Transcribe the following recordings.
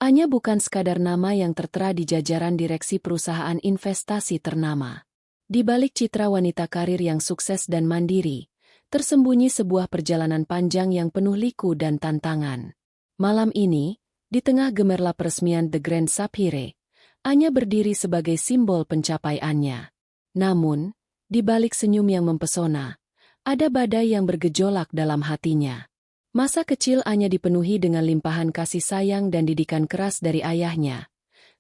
Anya bukan sekadar nama yang tertera di jajaran direksi perusahaan investasi ternama. Di balik citra wanita karir yang sukses dan mandiri, tersembunyi sebuah perjalanan panjang yang penuh liku dan tantangan. Malam ini, di tengah gemerlap peresmian The Grand Sapphire, Anya berdiri sebagai simbol pencapaiannya. Namun, di balik senyum yang mempesona, ada badai yang bergejolak dalam hatinya. Masa kecil Anya dipenuhi dengan limpahan kasih sayang dan didikan keras dari ayahnya,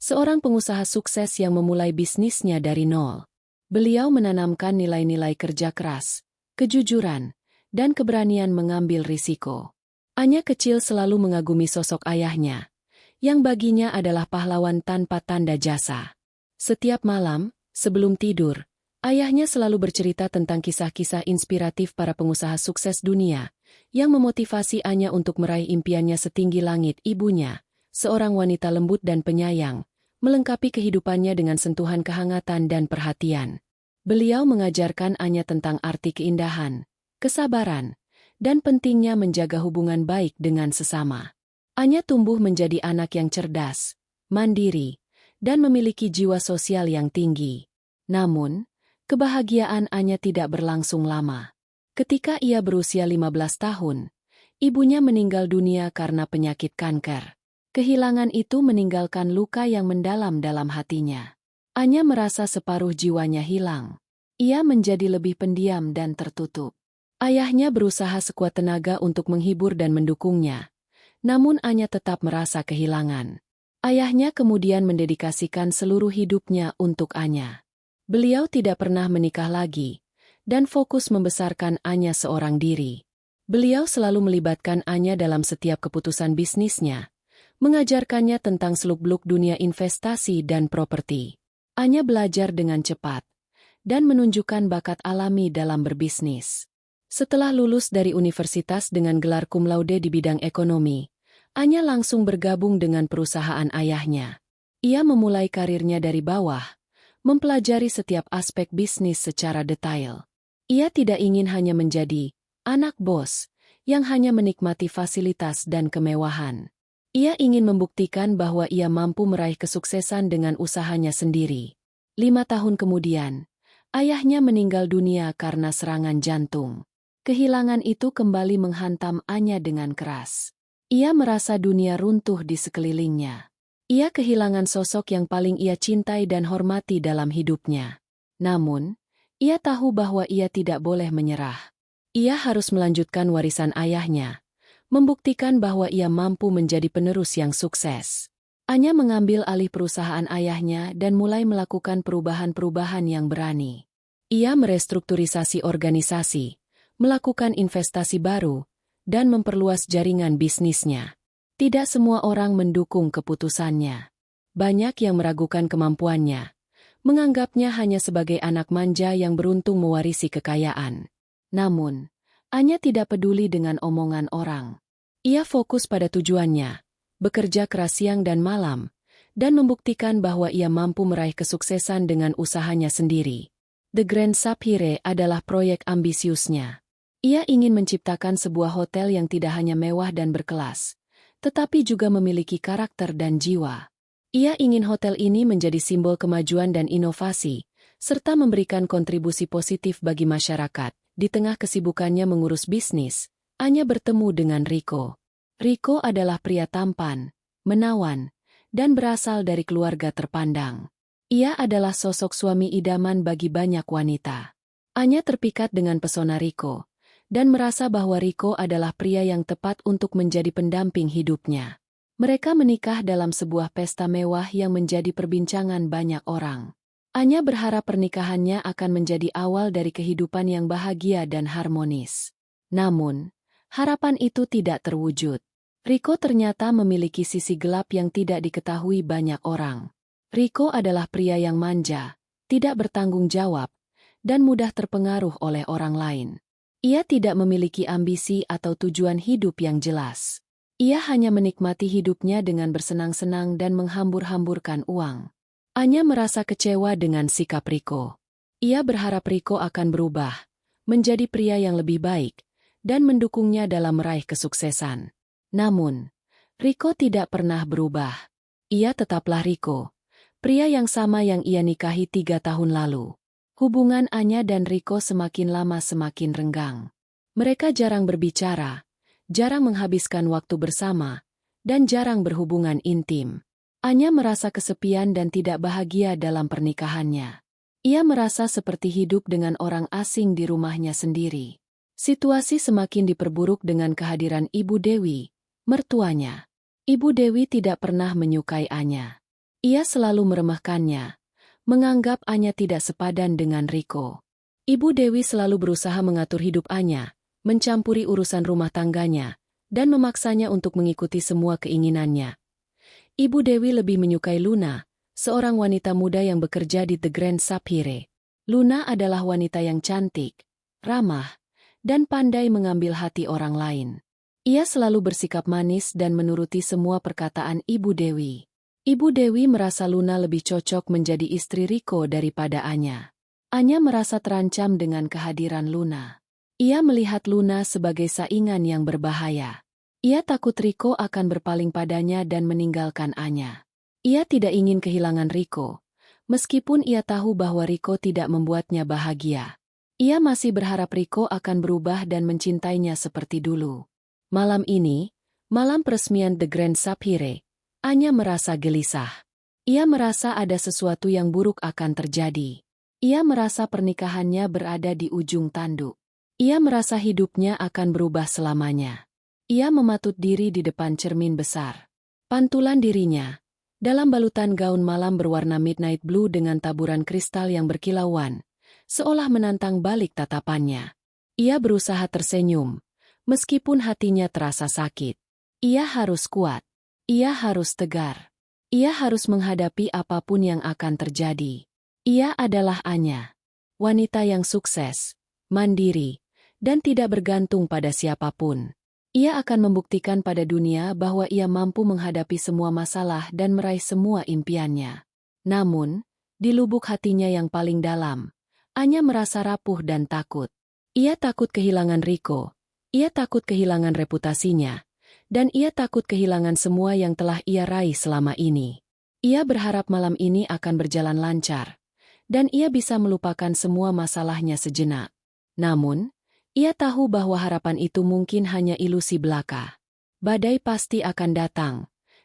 seorang pengusaha sukses yang memulai bisnisnya dari nol. Beliau menanamkan nilai-nilai kerja keras, kejujuran, dan keberanian mengambil risiko. Anya kecil selalu mengagumi sosok ayahnya, yang baginya adalah pahlawan tanpa tanda jasa. Setiap malam, sebelum tidur, ayahnya selalu bercerita tentang kisah-kisah inspiratif para pengusaha sukses dunia, yang memotivasi Anya untuk meraih impiannya setinggi langit. Ibunya, seorang wanita lembut dan penyayang, melengkapi kehidupannya dengan sentuhan kehangatan dan perhatian. Beliau mengajarkan Anya tentang arti keindahan, kesabaran, dan pentingnya menjaga hubungan baik dengan sesama. Anya tumbuh menjadi anak yang cerdas, mandiri, dan memiliki jiwa sosial yang tinggi. Namun, kebahagiaan Anya tidak berlangsung lama. Ketika ia berusia 15 tahun, ibunya meninggal dunia karena penyakit kanker. Kehilangan itu meninggalkan luka yang mendalam dalam hatinya. Anya merasa separuh jiwanya hilang. Ia menjadi lebih pendiam dan tertutup. Ayahnya berusaha sekuat tenaga untuk menghibur dan mendukungnya. Namun Anya tetap merasa kehilangan. Ayahnya kemudian mendedikasikan seluruh hidupnya untuk Anya. Beliau tidak pernah menikah lagi, dan fokus membesarkan Anya seorang diri. Beliau selalu melibatkan Anya dalam setiap keputusan bisnisnya, mengajarkannya tentang seluk-beluk dunia investasi dan properti. Anya belajar dengan cepat, dan menunjukkan bakat alami dalam berbisnis. Setelah lulus dari universitas dengan gelar cum laude di bidang ekonomi, Anya langsung bergabung dengan perusahaan ayahnya. Ia memulai karirnya dari bawah, mempelajari setiap aspek bisnis secara detail. Ia tidak ingin hanya menjadi anak bos yang hanya menikmati fasilitas dan kemewahan. Ia ingin membuktikan bahwa ia mampu meraih kesuksesan dengan usahanya sendiri. 5 tahun kemudian, ayahnya meninggal dunia karena serangan jantung. Kehilangan itu kembali menghantam Anya dengan keras. Ia merasa dunia runtuh di sekelilingnya. Ia kehilangan sosok yang paling ia cintai dan hormati dalam hidupnya. Namun, ia tahu bahwa ia tidak boleh menyerah. Ia harus melanjutkan warisan ayahnya, membuktikan bahwa ia mampu menjadi penerus yang sukses. Anya mengambil alih perusahaan ayahnya dan mulai melakukan perubahan-perubahan yang berani. Ia merestrukturisasi organisasi, melakukan investasi baru, dan memperluas jaringan bisnisnya. Tidak semua orang mendukung keputusannya. Banyak yang meragukan kemampuannya, menganggapnya hanya sebagai anak manja yang beruntung mewarisi kekayaan. Namun, Anya tidak peduli dengan omongan orang. Ia fokus pada tujuannya, bekerja keras siang dan malam, dan membuktikan bahwa ia mampu meraih kesuksesan dengan usahanya sendiri. The Grand Sapphire adalah proyek ambisiusnya. Ia ingin menciptakan sebuah hotel yang tidak hanya mewah dan berkelas, tetapi juga memiliki karakter dan jiwa. Ia ingin hotel ini menjadi simbol kemajuan dan inovasi, serta memberikan kontribusi positif bagi masyarakat. Di tengah kesibukannya mengurus bisnis, Anya bertemu dengan Rico. Rico adalah pria tampan, menawan, dan berasal dari keluarga terpandang. Ia adalah sosok suami idaman bagi banyak wanita. Anya terpikat dengan pesona Rico, dan merasa bahwa Rico adalah pria yang tepat untuk menjadi pendamping hidupnya. Mereka menikah dalam sebuah pesta mewah yang menjadi perbincangan banyak orang. Anya berharap pernikahannya akan menjadi awal dari kehidupan yang bahagia dan harmonis. Namun, harapan itu tidak terwujud. Rico ternyata memiliki sisi gelap yang tidak diketahui banyak orang. Rico adalah pria yang manja, tidak bertanggung jawab, dan mudah terpengaruh oleh orang lain. Ia tidak memiliki ambisi atau tujuan hidup yang jelas. Ia hanya menikmati hidupnya dengan bersenang-senang dan menghambur-hamburkan uang. Anya merasa kecewa dengan sikap Rico. Ia berharap Rico akan berubah, menjadi pria yang lebih baik, dan mendukungnya dalam meraih kesuksesan. Namun, Rico tidak pernah berubah. Ia tetaplah Riko, pria yang sama yang ia nikahi 3 tahun lalu. Hubungan Anya dan Riko semakin lama semakin renggang. Mereka jarang berbicara, jarang menghabiskan waktu bersama, dan jarang berhubungan intim. Anya merasa kesepian dan tidak bahagia dalam pernikahannya. Ia merasa seperti hidup dengan orang asing di rumahnya sendiri. Situasi semakin diperburuk dengan kehadiran Ibu Dewi, mertuanya. Ibu Dewi tidak pernah menyukai Anya. Ia selalu meremehkannya, menganggap Anya tidak sepadan dengan Riko. Ibu Dewi selalu berusaha mengatur hidup Anya, mencampuri urusan rumah tangganya, dan memaksanya untuk mengikuti semua keinginannya. Ibu Dewi lebih menyukai Luna, seorang wanita muda yang bekerja di The Grand Sapphire. Luna adalah wanita yang cantik, ramah, dan pandai mengambil hati orang lain. Ia selalu bersikap manis dan menuruti semua perkataan Ibu Dewi. Ibu Dewi merasa Luna lebih cocok menjadi istri Riko daripada Anya. Anya merasa terancam dengan kehadiran Luna. Ia melihat Luna sebagai saingan yang berbahaya. Ia takut Riko akan berpaling padanya dan meninggalkan Anya. Ia tidak ingin kehilangan Riko, meskipun ia tahu bahwa Riko tidak membuatnya bahagia. Ia masih berharap Riko akan berubah dan mencintainya seperti dulu. Malam ini, malam peresmian The Grand Sapphire, Anya merasa gelisah. Ia merasa ada sesuatu yang buruk akan terjadi. Ia merasa pernikahannya berada di ujung tanduk. Ia merasa hidupnya akan berubah selamanya. Ia mematut diri di depan cermin besar. Pantulan dirinya, dalam balutan gaun malam berwarna midnight blue dengan taburan kristal yang berkilauan, seolah menantang balik tatapannya. Ia berusaha tersenyum, meskipun hatinya terasa sakit. Ia harus kuat. Ia harus tegar. Ia harus menghadapi apapun yang akan terjadi. Ia adalah Anya, wanita yang sukses, mandiri, dan tidak bergantung pada siapapun. Ia akan membuktikan pada dunia bahwa ia mampu menghadapi semua masalah dan meraih semua impiannya. Namun, di lubuk hatinya yang paling dalam, Anya merasa rapuh dan takut. Ia takut kehilangan Riko, ia takut kehilangan reputasinya, dan ia takut kehilangan semua yang telah ia raih selama ini. Ia berharap malam ini akan berjalan lancar, dan ia bisa melupakan semua masalahnya sejenak. Namun, ia tahu bahwa harapan itu mungkin hanya ilusi belaka. Badai pasti akan datang,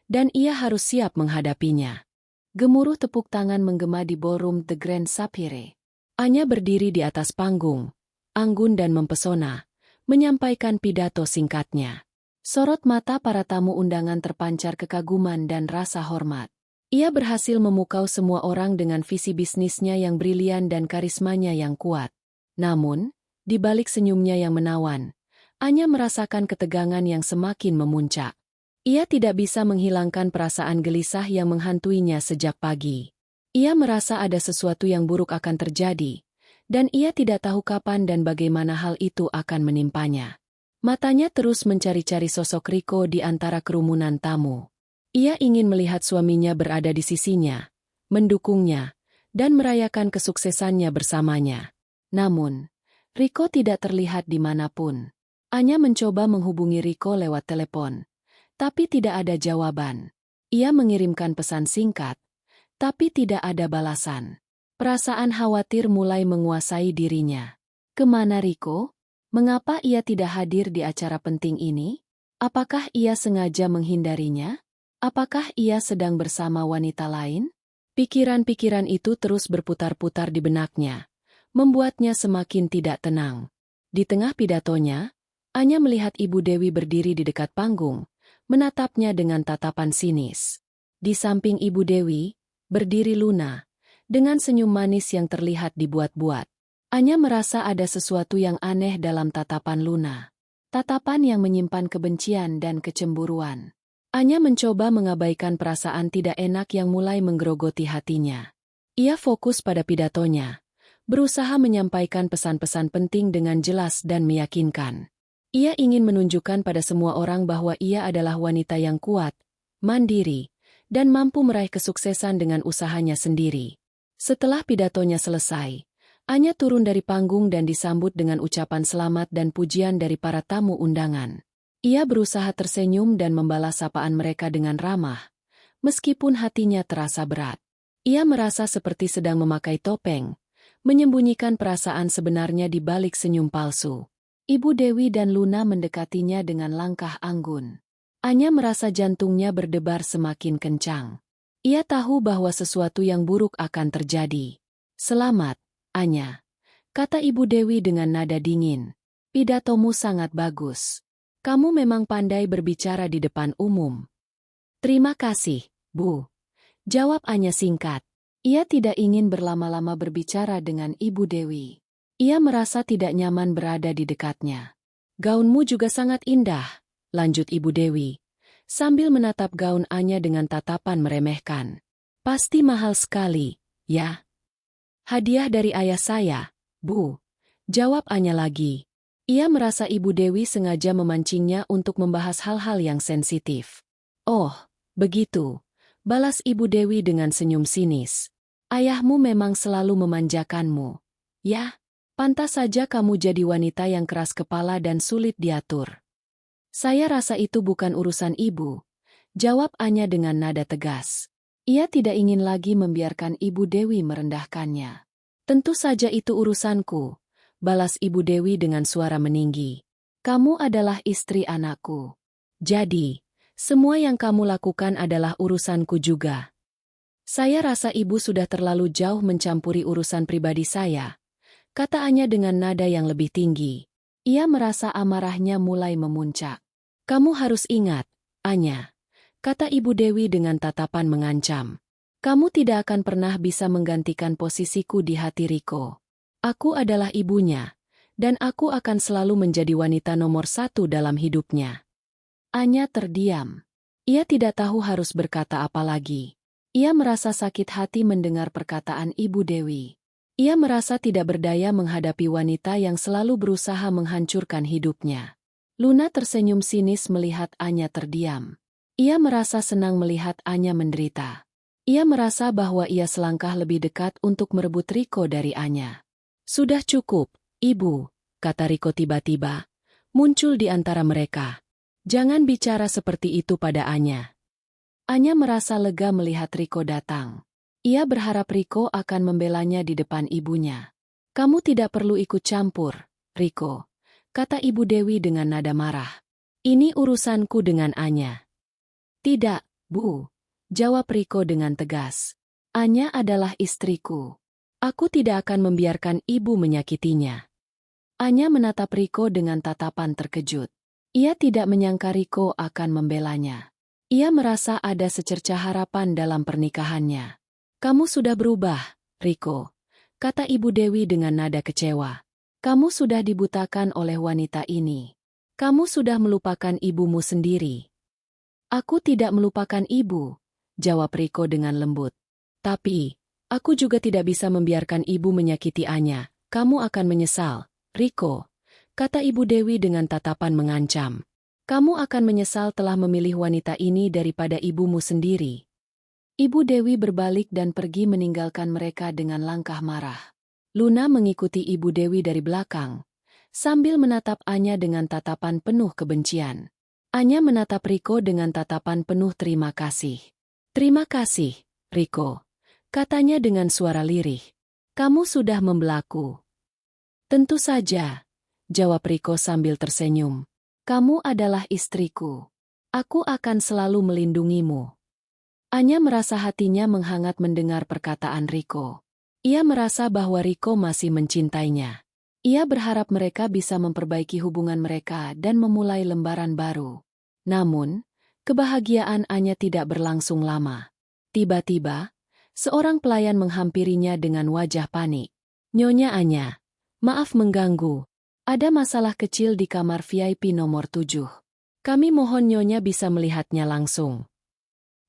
dan ia harus siap menghadapinya. Gemuruh tepuk tangan menggema di ballroom The Grand Sapphire. Anya berdiri di atas panggung, anggun dan mempesona, menyampaikan pidato singkatnya. Sorot mata para tamu undangan terpancar kekaguman dan rasa hormat. Ia berhasil memukau semua orang dengan visi bisnisnya yang brilian dan karismanya yang kuat. Namun, di balik senyumnya yang menawan, Anya merasakan ketegangan yang semakin memuncak. Ia tidak bisa menghilangkan perasaan gelisah yang menghantuinya sejak pagi. Ia merasa ada sesuatu yang buruk akan terjadi, dan ia tidak tahu kapan dan bagaimana hal itu akan menimpanya. Matanya terus mencari-cari sosok Riko di antara kerumunan tamu. Ia ingin melihat suaminya berada di sisinya, mendukungnya, dan merayakan kesuksesannya bersamanya. Namun, Riko tidak terlihat dimanapun. Anya mencoba menghubungi Riko lewat telepon, tapi tidak ada jawaban. Ia mengirimkan pesan singkat, tapi tidak ada balasan. Perasaan khawatir mulai menguasai dirinya. Kemana Riko? Mengapa ia tidak hadir di acara penting ini? Apakah ia sengaja menghindarinya? Apakah ia sedang bersama wanita lain? Pikiran-pikiran itu terus berputar-putar di benaknya, membuatnya semakin tidak tenang. Di tengah pidatonya, Anya melihat Ibu Dewi berdiri di dekat panggung, menatapnya dengan tatapan sinis. Di samping Ibu Dewi, berdiri Luna, dengan senyum manis yang terlihat dibuat-buat. Anya merasa ada sesuatu yang aneh dalam tatapan Luna. Tatapan yang menyimpan kebencian dan kecemburuan. Anya mencoba mengabaikan perasaan tidak enak yang mulai menggerogoti hatinya. Ia fokus pada pidatonya, berusaha menyampaikan pesan-pesan penting dengan jelas dan meyakinkan. Ia ingin menunjukkan pada semua orang bahwa ia adalah wanita yang kuat, mandiri, dan mampu meraih kesuksesan dengan usahanya sendiri. Setelah pidatonya selesai, Anya turun dari panggung dan disambut dengan ucapan selamat dan pujian dari para tamu undangan. Ia berusaha tersenyum dan membalas sapaan mereka dengan ramah, Meskipun hatinya terasa berat, ia merasa seperti sedang memakai topeng, menyembunyikan perasaan sebenarnya di balik senyum palsu. Ibu Dewi dan Luna mendekatinya dengan langkah anggun. Anya merasa jantungnya berdebar semakin kencang. Ia tahu bahwa sesuatu yang buruk akan terjadi. "Selamat, Anya," kata Ibu Dewi dengan nada dingin. "Pidatomu sangat bagus. Kamu memang pandai berbicara di depan umum." "Terima kasih, Bu," jawab Anya singkat. Ia tidak ingin berlama-lama berbicara dengan Ibu Dewi. Ia merasa tidak nyaman berada di dekatnya. "Gaunmu juga sangat indah," lanjut Ibu Dewi, sambil menatap gaun Anya dengan tatapan meremehkan. "Pasti mahal sekali, ya?" "Hadiah dari ayah saya, Bu," jawab Anya lagi. Ia merasa Ibu Dewi sengaja memancingnya untuk membahas hal-hal yang sensitif. "Oh, begitu," balas Ibu Dewi dengan senyum sinis. "Ayahmu memang selalu memanjakanmu. Ya, pantas saja kamu jadi wanita yang keras kepala dan sulit diatur." "Saya rasa itu bukan urusan ibu," jawab Anya dengan nada tegas. Ia tidak ingin lagi membiarkan Ibu Dewi merendahkannya. "Tentu saja itu urusanku," balas Ibu Dewi dengan suara meninggi. "Kamu adalah istri anakku. Jadi, semua yang kamu lakukan adalah urusanku juga." "Saya rasa ibu sudah terlalu jauh mencampuri urusan pribadi saya," kata Anya dengan nada yang lebih tinggi. Ia merasa amarahnya mulai memuncak. "Kamu harus ingat, Anya," kata Ibu Dewi dengan tatapan mengancam. "Kamu tidak akan pernah bisa menggantikan posisiku di hati Riko. Aku adalah ibunya, dan aku akan selalu menjadi wanita nomor 1 dalam hidupnya." Anya terdiam. Ia tidak tahu harus berkata apa lagi. Ia merasa sakit hati mendengar perkataan Ibu Dewi. Ia merasa tidak berdaya menghadapi wanita yang selalu berusaha menghancurkan hidupnya. Luna tersenyum sinis melihat Anya terdiam. Ia merasa senang melihat Anya menderita. Ia merasa bahwa ia selangkah lebih dekat untuk merebut Riko dari Anya. "Sudah cukup, Ibu," kata Riko tiba-tiba, muncul di antara mereka. "Jangan bicara seperti itu pada Anya." Anya merasa lega melihat Riko datang. Ia berharap Riko akan membelanya di depan ibunya. "Kamu tidak perlu ikut campur, Riko," kata Ibu Dewi dengan nada marah. "Ini urusanku dengan Anya." "Tidak, Bu," jawab Riko dengan tegas. "Anya adalah istriku. Aku tidak akan membiarkan ibu menyakitinya." Anya menatap Riko dengan tatapan terkejut. Ia tidak menyangka Riko akan membelanya. Ia merasa ada secercah harapan dalam pernikahannya. "Kamu sudah berubah, Riko," kata Ibu Dewi dengan nada kecewa. "Kamu sudah dibutakan oleh wanita ini. Kamu sudah melupakan ibumu sendiri." "Aku tidak melupakan ibu," jawab Riko dengan lembut. "Tapi, aku juga tidak bisa membiarkan ibu menyakiti Anya. Kamu akan menyesal, Riko," kata Ibu Dewi dengan tatapan mengancam. "Kamu akan menyesal telah memilih wanita ini daripada ibumu sendiri." Ibu Dewi berbalik dan pergi meninggalkan mereka dengan langkah marah. Luna mengikuti Ibu Dewi dari belakang, sambil menatap Anya dengan tatapan penuh kebencian. Anya menatap Riko dengan tatapan penuh terima kasih. "Terima kasih, Riko," katanya dengan suara lirih. "Kamu sudah membelaku." "Tentu saja," jawab Riko sambil tersenyum. "Kamu adalah istriku. Aku akan selalu melindungimu." Anya merasa hatinya menghangat mendengar perkataan Riko. Ia merasa bahwa Riko masih mencintainya. Ia berharap mereka bisa memperbaiki hubungan mereka dan memulai lembaran baru. Namun, kebahagiaan Anya tidak berlangsung lama. Tiba-tiba, seorang pelayan menghampirinya dengan wajah panik. "Nyonya Anya, maaf mengganggu. Ada masalah kecil di kamar VIP nomor 7. Kami mohon Nyonya bisa melihatnya langsung."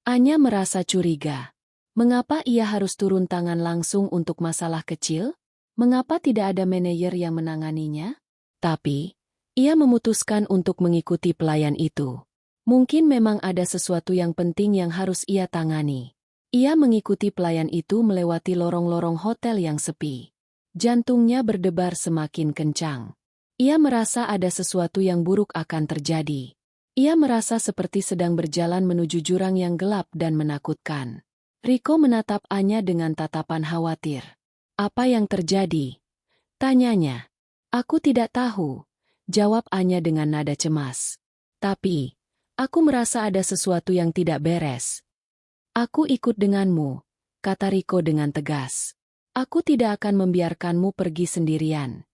Anya merasa curiga. Mengapa ia harus turun tangan langsung untuk masalah kecil? Mengapa tidak ada manajer yang menanganinya? Tapi, ia memutuskan untuk mengikuti pelayan itu. Mungkin memang ada sesuatu yang penting yang harus ia tangani. Ia mengikuti pelayan itu melewati lorong-lorong hotel yang sepi. Jantungnya berdebar semakin kencang. Ia merasa ada sesuatu yang buruk akan terjadi. Ia merasa seperti sedang berjalan menuju jurang yang gelap dan menakutkan. Riko menatap Anya dengan tatapan khawatir. "Apa yang terjadi?" tanyanya. "Aku tidak tahu," jawab Anya dengan nada cemas. "Tapi, aku merasa ada sesuatu yang tidak beres." "Aku ikut denganmu," kata Riko dengan tegas. "Aku tidak akan membiarkanmu pergi sendirian."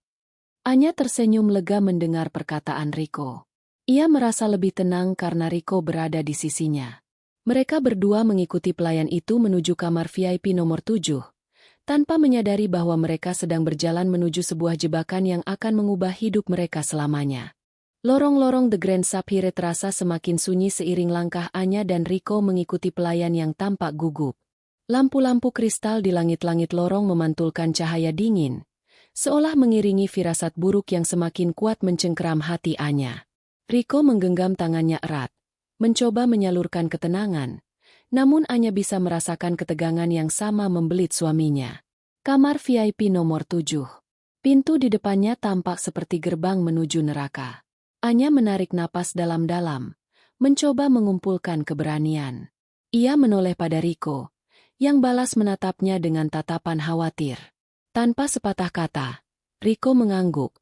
Anya tersenyum lega mendengar perkataan Riko. Ia merasa lebih tenang karena Riko berada di sisinya. Mereka berdua mengikuti pelayan itu menuju kamar VIP nomor 7, tanpa menyadari bahwa mereka sedang berjalan menuju sebuah jebakan yang akan mengubah hidup mereka selamanya. Lorong-lorong The Grand Sapphire terasa semakin sunyi seiring langkah Anya dan Riko mengikuti pelayan yang tampak gugup. Lampu-lampu kristal di langit-langit lorong memantulkan cahaya dingin, seolah mengiringi firasat buruk yang semakin kuat mencengkeram hati Anya. Riko menggenggam tangannya erat, mencoba menyalurkan ketenangan, namun Anya bisa merasakan ketegangan yang sama membelit suaminya. Kamar VIP nomor 7. Pintu di depannya tampak seperti gerbang menuju neraka. Anya menarik napas dalam-dalam, mencoba mengumpulkan keberanian. Ia menoleh pada Riko, yang balas menatapnya dengan tatapan khawatir. Tanpa sepatah kata, Riko mengangguk,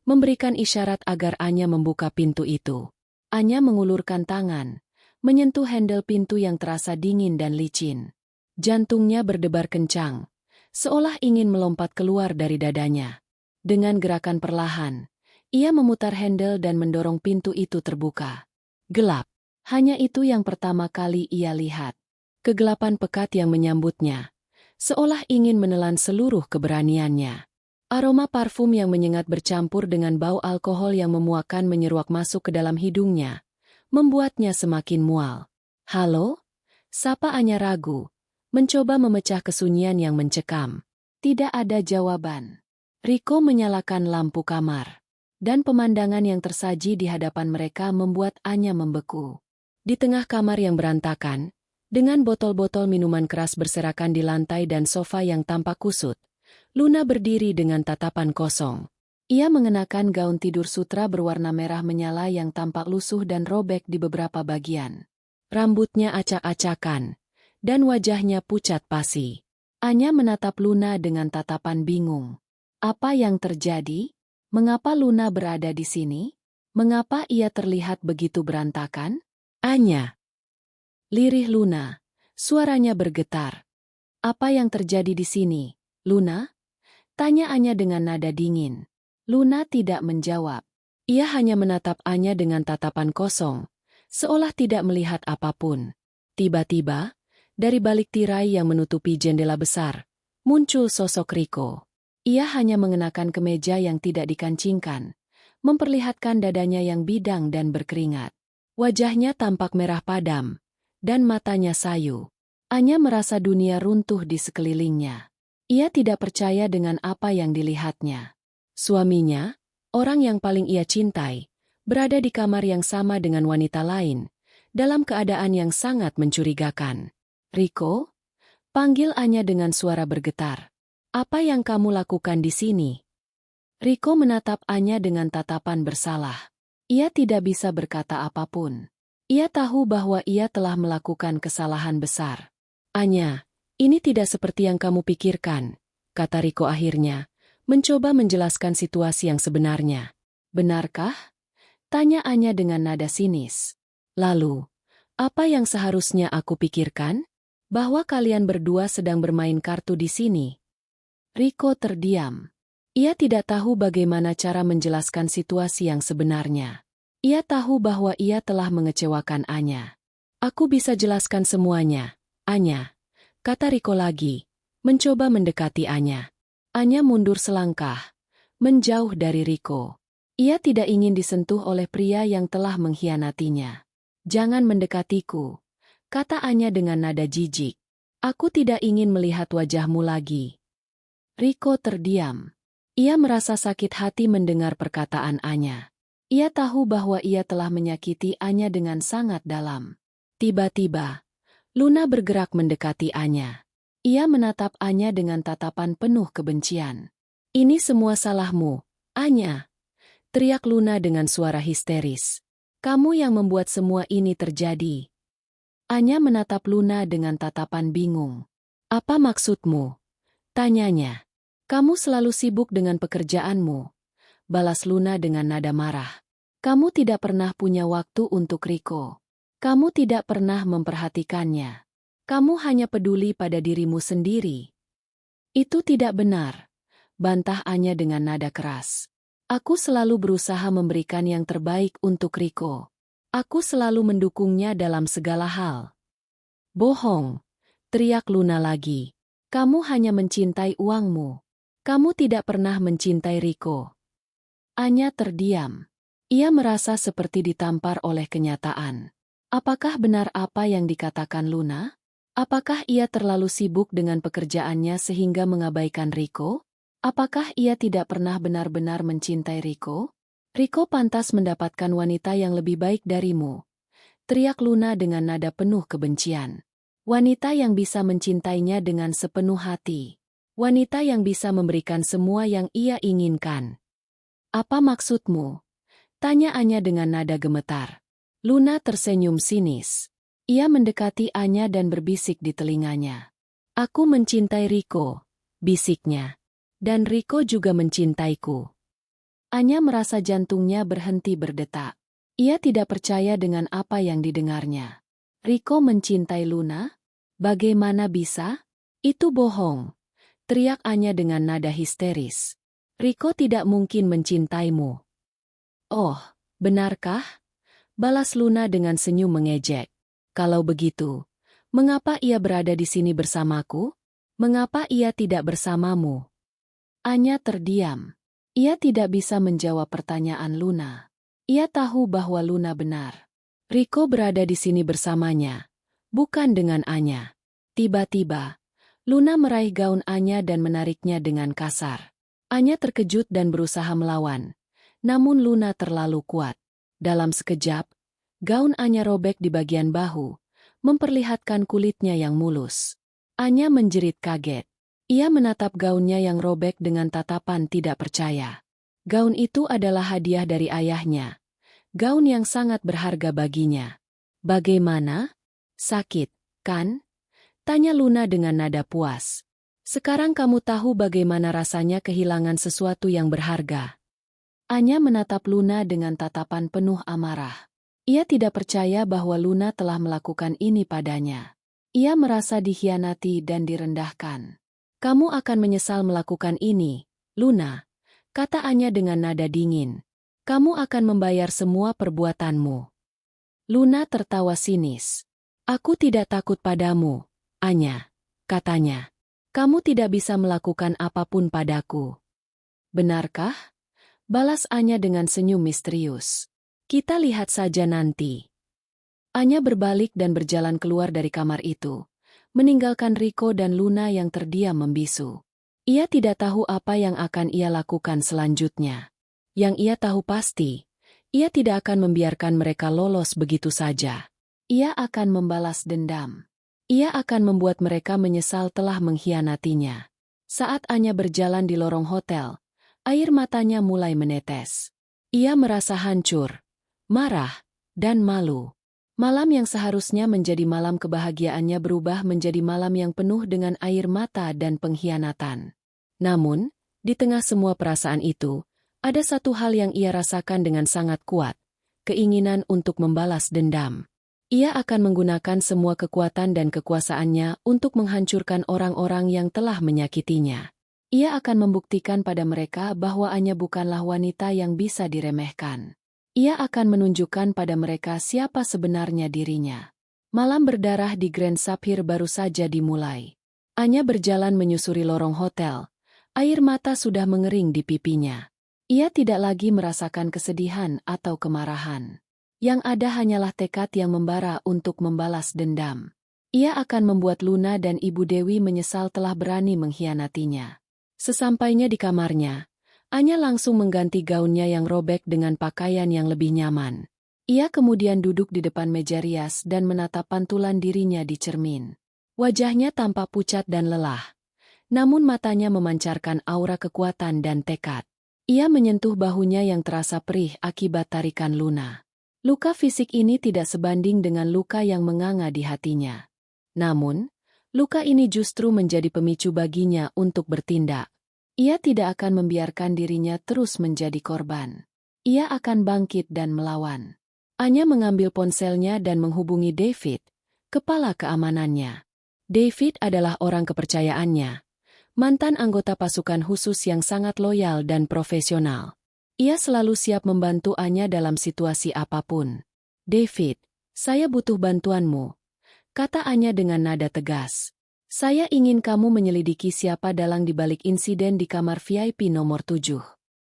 memberikan isyarat agar Anya membuka pintu itu. Anya mengulurkan tangan, menyentuh handle pintu yang terasa dingin dan licin. Jantungnya berdebar kencang, seolah ingin melompat keluar dari dadanya. Dengan gerakan perlahan, ia memutar handle dan mendorong pintu itu terbuka. Gelap. Hanya itu yang pertama kali ia lihat. Kegelapan pekat yang menyambutnya, seolah ingin menelan seluruh keberaniannya. Aroma parfum yang menyengat bercampur dengan bau alkohol yang memuakkan menyeruak masuk ke dalam hidungnya, membuatnya semakin mual. "Halo?" sapa Anya ragu, mencoba memecah kesunyian yang mencekam. Tidak ada jawaban. Riko menyalakan lampu kamar, dan pemandangan yang tersaji di hadapan mereka membuat Anya membeku. Di tengah kamar yang berantakan, dengan botol-botol minuman keras berserakan di lantai dan sofa yang tampak kusut, Luna berdiri dengan tatapan kosong. Ia mengenakan gaun tidur sutra berwarna merah menyala yang tampak lusuh dan robek di beberapa bagian. Rambutnya acak-acakan, dan wajahnya pucat pasi. Anya menatap Luna dengan tatapan bingung. Apa yang terjadi? Mengapa Luna berada di sini? Mengapa ia terlihat begitu berantakan? Anya. Lirih Luna. Suaranya bergetar. "Apa yang terjadi di sini, Luna?" tanya Anya dengan nada dingin. Luna tidak menjawab. Ia hanya menatap Anya dengan tatapan kosong, seolah tidak melihat apapun. Tiba-tiba, dari balik tirai yang menutupi jendela besar, muncul sosok Riko. Ia hanya mengenakan kemeja yang tidak dikancingkan, memperlihatkan dadanya yang bidang dan berkeringat. Wajahnya tampak merah padam, dan matanya sayu. Anya merasa dunia runtuh di sekelilingnya. Ia tidak percaya dengan apa yang dilihatnya. Suaminya, orang yang paling ia cintai, berada di kamar yang sama dengan wanita lain, dalam keadaan yang sangat mencurigakan. "Riko?" panggil Anya dengan suara bergetar. "Apa yang kamu lakukan di sini?" Riko menatap Anya dengan tatapan bersalah. Ia tidak bisa berkata apapun. Ia tahu bahwa ia telah melakukan kesalahan besar. "Anya, ini tidak seperti yang kamu pikirkan," kata Riko akhirnya, mencoba menjelaskan situasi yang sebenarnya. "Benarkah?" tanya Anya dengan nada sinis. "Lalu, apa yang seharusnya aku pikirkan? Bahwa kalian berdua sedang bermain kartu di sini?" Riko terdiam. Ia tidak tahu bagaimana cara menjelaskan situasi yang sebenarnya. Ia tahu bahwa ia telah mengecewakan Anya. "Aku bisa jelaskan semuanya, Anya," kata Riko lagi, mencoba mendekati Anya. Anya mundur selangkah, menjauh dari Riko. Ia tidak ingin disentuh oleh pria yang telah mengkhianatinya. "Jangan mendekatiku," kata Anya dengan nada jijik. "Aku tidak ingin melihat wajahmu lagi." Riko terdiam. Ia merasa sakit hati mendengar perkataan Anya. Ia tahu bahwa ia telah menyakiti Anya dengan sangat dalam. Tiba-tiba, Luna bergerak mendekati Anya. Ia menatap Anya dengan tatapan penuh kebencian. "Ini semua salahmu, Anya," teriak Luna dengan suara histeris. Kamu yang membuat semua ini terjadi. Anya menatap Luna dengan tatapan bingung. Apa maksudmu? Tanyanya. Kamu selalu sibuk dengan pekerjaanmu. Balas Luna dengan nada marah. Kamu tidak pernah punya waktu untuk Riko. Kamu tidak pernah memperhatikannya. Kamu hanya peduli pada dirimu sendiri. Itu tidak benar, bantah Anya dengan nada keras. Aku selalu berusaha memberikan yang terbaik untuk Riko. Aku selalu mendukungnya dalam segala hal. Bohong, teriak Luna lagi. Kamu hanya mencintai uangmu. Kamu tidak pernah mencintai Riko. Anya terdiam. Ia merasa seperti ditampar oleh kenyataan. Apakah benar apa yang dikatakan Luna? Apakah ia terlalu sibuk dengan pekerjaannya sehingga mengabaikan Riko? Apakah ia tidak pernah benar-benar mencintai Riko? Riko pantas mendapatkan wanita yang lebih baik darimu. Teriak Luna dengan nada penuh kebencian. Wanita yang bisa mencintainya dengan sepenuh hati. Wanita yang bisa memberikan semua yang ia inginkan. Apa maksudmu? Tanya Anya dengan nada gemetar. Luna tersenyum sinis. Ia mendekati Anya dan berbisik di telinganya. Aku mencintai Riko, bisiknya. Dan Riko juga mencintaiku. Anya merasa jantungnya berhenti berdetak. Ia tidak percaya dengan apa yang didengarnya. Riko mencintai Luna? Bagaimana bisa? Itu bohong. Teriak Anya dengan nada histeris. Riko tidak mungkin mencintaimu. Oh, benarkah? Balas Luna dengan senyum mengejek. Kalau begitu, mengapa ia berada di sini bersamaku? Mengapa ia tidak bersamamu? Anya terdiam. Ia tidak bisa menjawab pertanyaan Luna. Ia tahu bahwa Luna benar. Riko berada di sini bersamanya, bukan dengan Anya. Tiba-tiba, Luna meraih gaun Anya dan menariknya dengan kasar. Anya terkejut dan berusaha melawan. Namun Luna terlalu kuat. Dalam sekejap, gaun Anya robek di bagian bahu, memperlihatkan kulitnya yang mulus. Anya menjerit kaget. Ia menatap gaunnya yang robek dengan tatapan tidak percaya. Gaun itu adalah hadiah dari ayahnya. Gaun yang sangat berharga baginya. Bagaimana? Sakit, kan? Tanya Luna dengan nada puas. Sekarang kamu tahu bagaimana rasanya kehilangan sesuatu yang berharga. Anya menatap Luna dengan tatapan penuh amarah. Ia tidak percaya bahwa Luna telah melakukan ini padanya. Ia merasa dikhianati dan direndahkan. Kamu akan menyesal melakukan ini, Luna, kata Anya dengan nada dingin. Kamu akan membayar semua perbuatanmu. Luna tertawa sinis. Aku tidak takut padamu, Anya, katanya. Kamu tidak bisa melakukan apapun padaku. Benarkah? Balas Anya dengan senyum misterius. Kita lihat saja nanti. Anya berbalik dan berjalan keluar dari kamar itu, meninggalkan Riko dan Luna yang terdiam membisu. Ia tidak tahu apa yang akan ia lakukan selanjutnya. Yang ia tahu pasti, ia tidak akan membiarkan mereka lolos begitu saja. Ia akan membalas dendam. Ia akan membuat mereka menyesal telah mengkhianatinya. Saat Anya berjalan di lorong hotel, air matanya mulai menetes. Ia merasa hancur, marah, dan malu. Malam yang seharusnya menjadi malam kebahagiaannya berubah menjadi malam yang penuh dengan air mata dan pengkhianatan. Namun, di tengah semua perasaan itu, ada satu hal yang ia rasakan dengan sangat kuat, keinginan untuk membalas dendam. Ia akan menggunakan semua kekuatan dan kekuasaannya untuk menghancurkan orang-orang yang telah menyakitinya. Ia akan membuktikan pada mereka bahwa Anya bukanlah wanita yang bisa diremehkan. Ia akan menunjukkan pada mereka siapa sebenarnya dirinya. Malam berdarah di Grand Sapphire baru saja dimulai. Anya berjalan menyusuri lorong hotel. Air mata sudah mengering di pipinya. Ia tidak lagi merasakan kesedihan atau kemarahan. Yang ada hanyalah tekad yang membara untuk membalas dendam. Ia akan membuat Luna dan Ibu Dewi menyesal telah berani mengkhianatinya. Sesampainya di kamarnya, Anya langsung mengganti gaunnya yang robek dengan pakaian yang lebih nyaman. Ia kemudian duduk di depan meja rias dan menatap pantulan dirinya di cermin. Wajahnya tampak pucat dan lelah. Namun matanya memancarkan aura kekuatan dan tekad. Ia menyentuh bahunya yang terasa perih akibat tarikan Luna. Luka fisik ini tidak sebanding dengan luka yang menganga di hatinya. Namun, luka ini justru menjadi pemicu baginya untuk bertindak. Ia tidak akan membiarkan dirinya terus menjadi korban. Ia akan bangkit dan melawan. Anya mengambil ponselnya dan menghubungi David, kepala keamanannya. David adalah orang kepercayaannya, mantan anggota pasukan khusus yang sangat loyal dan profesional. Ia selalu siap membantu Anya dalam situasi apapun. "David, saya butuh bantuanmu," kata Anya dengan nada tegas. "Saya ingin kamu menyelidiki siapa dalang di balik insiden di kamar VIP nomor 7.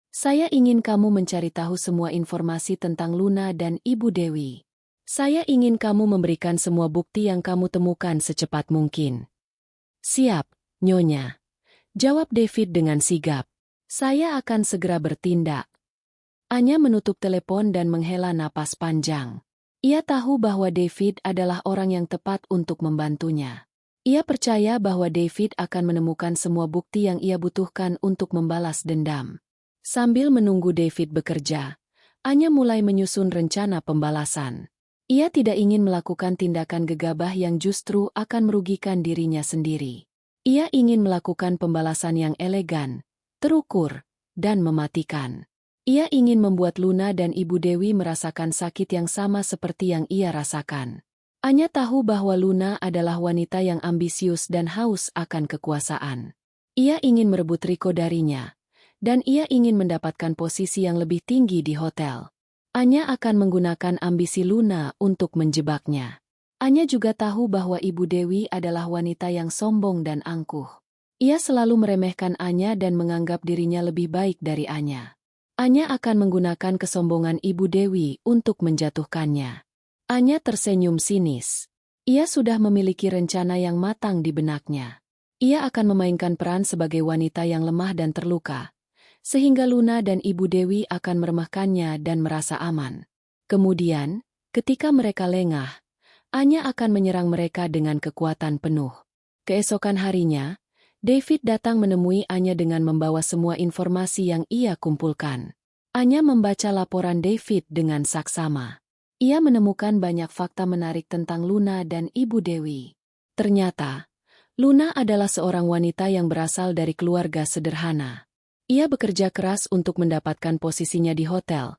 Saya ingin kamu mencari tahu semua informasi tentang Luna dan Ibu Dewi. Saya ingin kamu memberikan semua bukti yang kamu temukan secepat mungkin." "Siap, Nyonya," jawab David dengan sigap. "Saya akan segera bertindak." Anya menutup telepon dan menghela napas panjang. Ia tahu bahwa David adalah orang yang tepat untuk membantunya. Ia percaya bahwa David akan menemukan semua bukti yang ia butuhkan untuk membalas dendam. Sambil menunggu David bekerja, Anya mulai menyusun rencana pembalasan. Ia tidak ingin melakukan tindakan gegabah yang justru akan merugikan dirinya sendiri. Ia ingin melakukan pembalasan yang elegan, terukur, dan mematikan. Ia ingin membuat Luna dan Ibu Dewi merasakan sakit yang sama seperti yang ia rasakan. Anya tahu bahwa Luna adalah wanita yang ambisius dan haus akan kekuasaan. Ia ingin merebut Rico darinya, dan ia ingin mendapatkan posisi yang lebih tinggi di hotel. Anya akan menggunakan ambisi Luna untuk menjebaknya. Anya juga tahu bahwa Ibu Dewi adalah wanita yang sombong dan angkuh. Ia selalu meremehkan Anya dan menganggap dirinya lebih baik dari Anya. Anya akan menggunakan kesombongan Ibu Dewi untuk menjatuhkannya. Anya tersenyum sinis. Ia sudah memiliki rencana yang matang di benaknya. Ia akan memainkan peran sebagai wanita yang lemah dan terluka, sehingga Luna dan Ibu Dewi akan meremehkannya dan merasa aman. Kemudian, ketika mereka lengah, Anya akan menyerang mereka dengan kekuatan penuh. Keesokan harinya, David datang menemui Anya dengan membawa semua informasi yang ia kumpulkan. Anya membaca laporan David dengan saksama. Ia menemukan banyak fakta menarik tentang Luna dan Ibu Dewi. Ternyata, Luna adalah seorang wanita yang berasal dari keluarga sederhana. Ia bekerja keras untuk mendapatkan posisinya di hotel,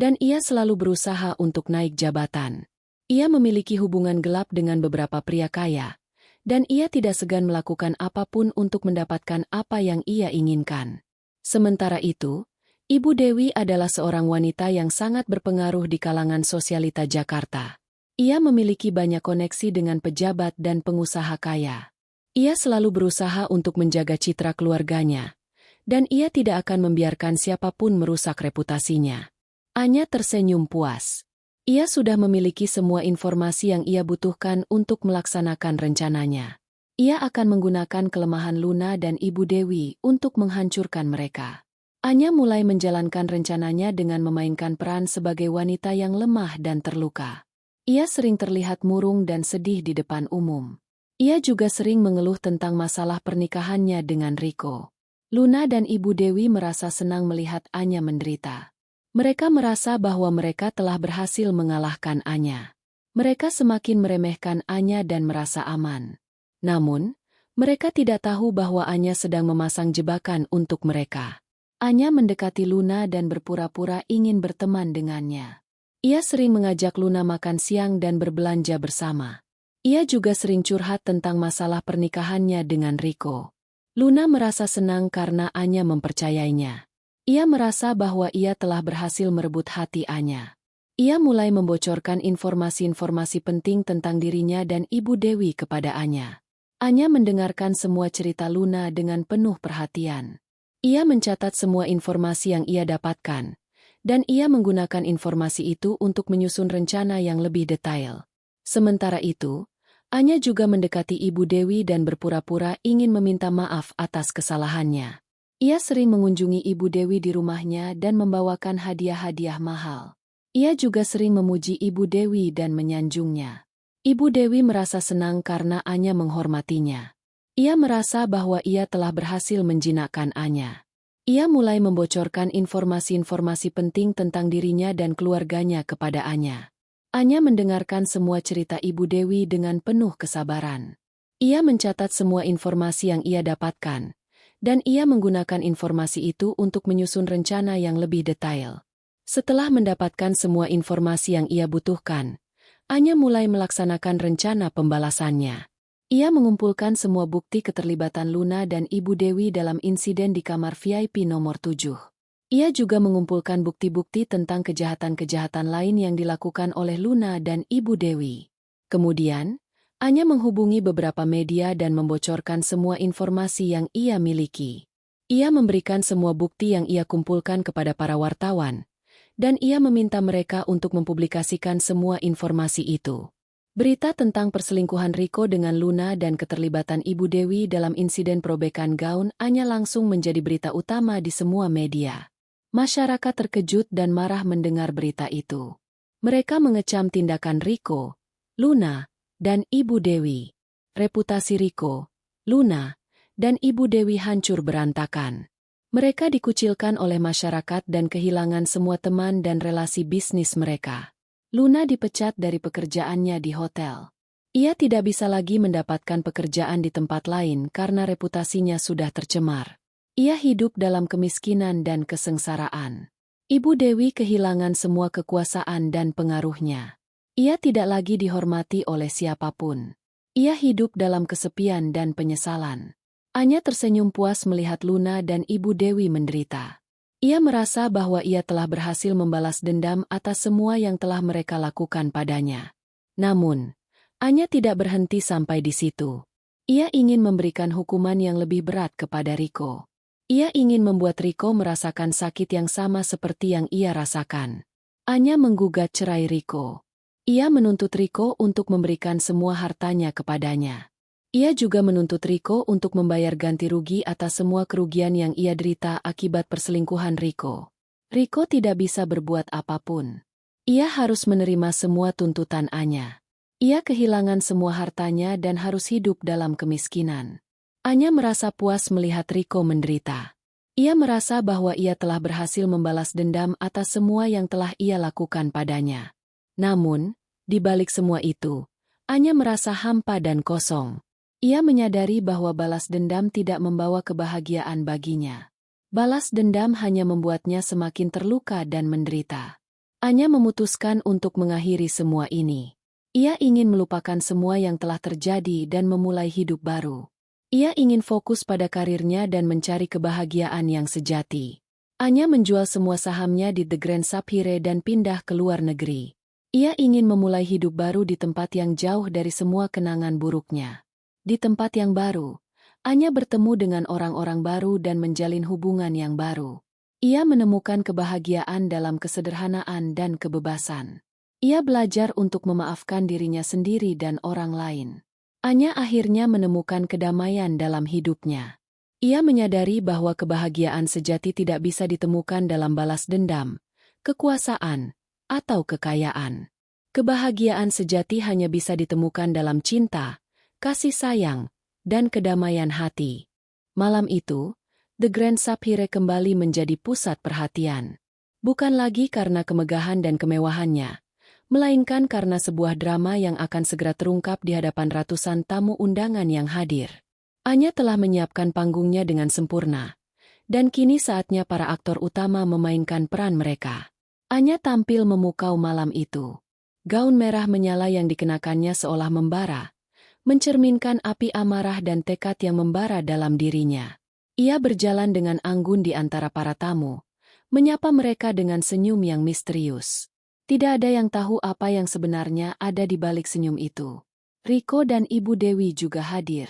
dan ia selalu berusaha untuk naik jabatan. Ia memiliki hubungan gelap dengan beberapa pria kaya, dan ia tidak segan melakukan apapun untuk mendapatkan apa yang ia inginkan. Sementara itu, Ibu Dewi adalah seorang wanita yang sangat berpengaruh di kalangan sosialita Jakarta. Ia memiliki banyak koneksi dengan pejabat dan pengusaha kaya. Ia selalu berusaha untuk menjaga citra keluarganya, dan ia tidak akan membiarkan siapapun merusak reputasinya. Anya tersenyum puas. Ia sudah memiliki semua informasi yang ia butuhkan untuk melaksanakan rencananya. Ia akan menggunakan kelemahan Luna dan Ibu Dewi untuk menghancurkan mereka. Anya mulai menjalankan rencananya dengan memainkan peran sebagai wanita yang lemah dan terluka. Ia sering terlihat murung dan sedih di depan umum. Ia juga sering mengeluh tentang masalah pernikahannya dengan Rico. Luna dan Ibu Dewi merasa senang melihat Anya menderita. Mereka merasa bahwa mereka telah berhasil mengalahkan Anya. Mereka semakin meremehkan Anya dan merasa aman. Namun, mereka tidak tahu bahwa Anya sedang memasang jebakan untuk mereka. Anya mendekati Luna dan berpura-pura ingin berteman dengannya. Ia sering mengajak Luna makan siang dan berbelanja bersama. Ia juga sering curhat tentang masalah pernikahannya dengan Rico. Luna merasa senang karena Anya mempercayainya. Ia merasa bahwa ia telah berhasil merebut hati Anya. Ia mulai membocorkan informasi-informasi penting tentang dirinya dan Ibu Dewi kepada Anya. Anya mendengarkan semua cerita Luna dengan penuh perhatian. Ia mencatat semua informasi yang ia dapatkan, dan ia menggunakan informasi itu untuk menyusun rencana yang lebih detail. Sementara itu, Anya juga mendekati Ibu Dewi dan berpura-pura ingin meminta maaf atas kesalahannya. Ia sering mengunjungi Ibu Dewi di rumahnya dan membawakan hadiah-hadiah mahal. Ia juga sering memuji Ibu Dewi dan menyanjungnya. Ibu Dewi merasa senang karena Anya menghormatinya. Ia merasa bahwa ia telah berhasil menjinakkan Anya. Ia mulai membocorkan informasi-informasi penting tentang dirinya dan keluarganya kepada Anya. Anya mendengarkan semua cerita Ibu Dewi dengan penuh kesabaran. Ia mencatat semua informasi yang ia dapatkan, dan ia menggunakan informasi itu untuk menyusun rencana yang lebih detail. Setelah mendapatkan semua informasi yang ia butuhkan, Anya mulai melaksanakan rencana pembalasannya. Ia mengumpulkan semua bukti keterlibatan Luna dan Ibu Dewi dalam insiden di kamar VIP nomor 7. Ia juga mengumpulkan bukti-bukti tentang kejahatan-kejahatan lain yang dilakukan oleh Luna dan Ibu Dewi. Kemudian, Anya menghubungi beberapa media dan membocorkan semua informasi yang ia miliki. Ia memberikan semua bukti yang ia kumpulkan kepada para wartawan, dan ia meminta mereka untuk mempublikasikan semua informasi itu. Berita tentang perselingkuhan Riko dengan Luna dan keterlibatan Ibu Dewi dalam insiden perobekan gaun Anya langsung menjadi berita utama di semua media. Masyarakat terkejut dan marah mendengar berita itu. Mereka mengecam tindakan Riko, Luna, dan Ibu Dewi. Reputasi Riko, Luna, dan Ibu Dewi hancur berantakan. Mereka dikucilkan oleh masyarakat dan kehilangan semua teman dan relasi bisnis mereka. Luna dipecat dari pekerjaannya di hotel. Ia tidak bisa lagi mendapatkan pekerjaan di tempat lain karena reputasinya sudah tercemar. Ia hidup dalam kemiskinan dan kesengsaraan. Ibu Dewi kehilangan semua kekuasaan dan pengaruhnya. Ia tidak lagi dihormati oleh siapapun. Ia hidup dalam kesepian dan penyesalan. Anya tersenyum puas melihat Luna dan Ibu Dewi menderita. Ia merasa bahwa ia telah berhasil membalas dendam atas semua yang telah mereka lakukan padanya. Namun, Anya tidak berhenti sampai di situ. Ia ingin memberikan hukuman yang lebih berat kepada Riko. Ia ingin membuat Riko merasakan sakit yang sama seperti yang ia rasakan. Anya menggugat cerai Riko. Ia menuntut Riko untuk memberikan semua hartanya kepadanya. Ia juga menuntut Riko untuk membayar ganti rugi atas semua kerugian yang ia derita akibat perselingkuhan Riko. Riko tidak bisa berbuat apapun. Ia harus menerima semua tuntutan Anya. Ia kehilangan semua hartanya dan harus hidup dalam kemiskinan. Anya merasa puas melihat Riko menderita. Ia merasa bahwa ia telah berhasil membalas dendam atas semua yang telah ia lakukan padanya. Namun, di balik semua itu, Anya merasa hampa dan kosong. Ia menyadari bahwa balas dendam tidak membawa kebahagiaan baginya. Balas dendam hanya membuatnya semakin terluka dan menderita. Anya memutuskan untuk mengakhiri semua ini. Ia ingin melupakan semua yang telah terjadi dan memulai hidup baru. Ia ingin fokus pada karirnya dan mencari kebahagiaan yang sejati. Anya menjual semua sahamnya di The Grand Sapphire dan pindah ke luar negeri. Ia ingin memulai hidup baru di tempat yang jauh dari semua kenangan buruknya. Di tempat yang baru, Anya bertemu dengan orang-orang baru dan menjalin hubungan yang baru. Ia menemukan kebahagiaan dalam kesederhanaan dan kebebasan. Ia belajar untuk memaafkan dirinya sendiri dan orang lain. Anya akhirnya menemukan kedamaian dalam hidupnya. Ia menyadari bahwa kebahagiaan sejati tidak bisa ditemukan dalam balas dendam, kekuasaan, atau kekayaan. Kebahagiaan sejati hanya bisa ditemukan dalam cinta, kasih sayang, dan kedamaian hati. Malam itu, The Grand Sapphire kembali menjadi pusat perhatian. Bukan lagi karena kemegahan dan kemewahannya, melainkan karena sebuah drama yang akan segera terungkap di hadapan ratusan tamu undangan yang hadir. Anya telah menyiapkan panggungnya dengan sempurna, dan kini saatnya para aktor utama memainkan peran mereka. Anya tampil memukau malam itu. Gaun merah menyala yang dikenakannya seolah membara, mencerminkan api amarah dan tekad yang membara dalam dirinya. Ia berjalan dengan anggun di antara para tamu, menyapa mereka dengan senyum yang misterius. Tidak ada yang tahu apa yang sebenarnya ada di balik senyum itu. Riko dan Ibu Dewi juga hadir.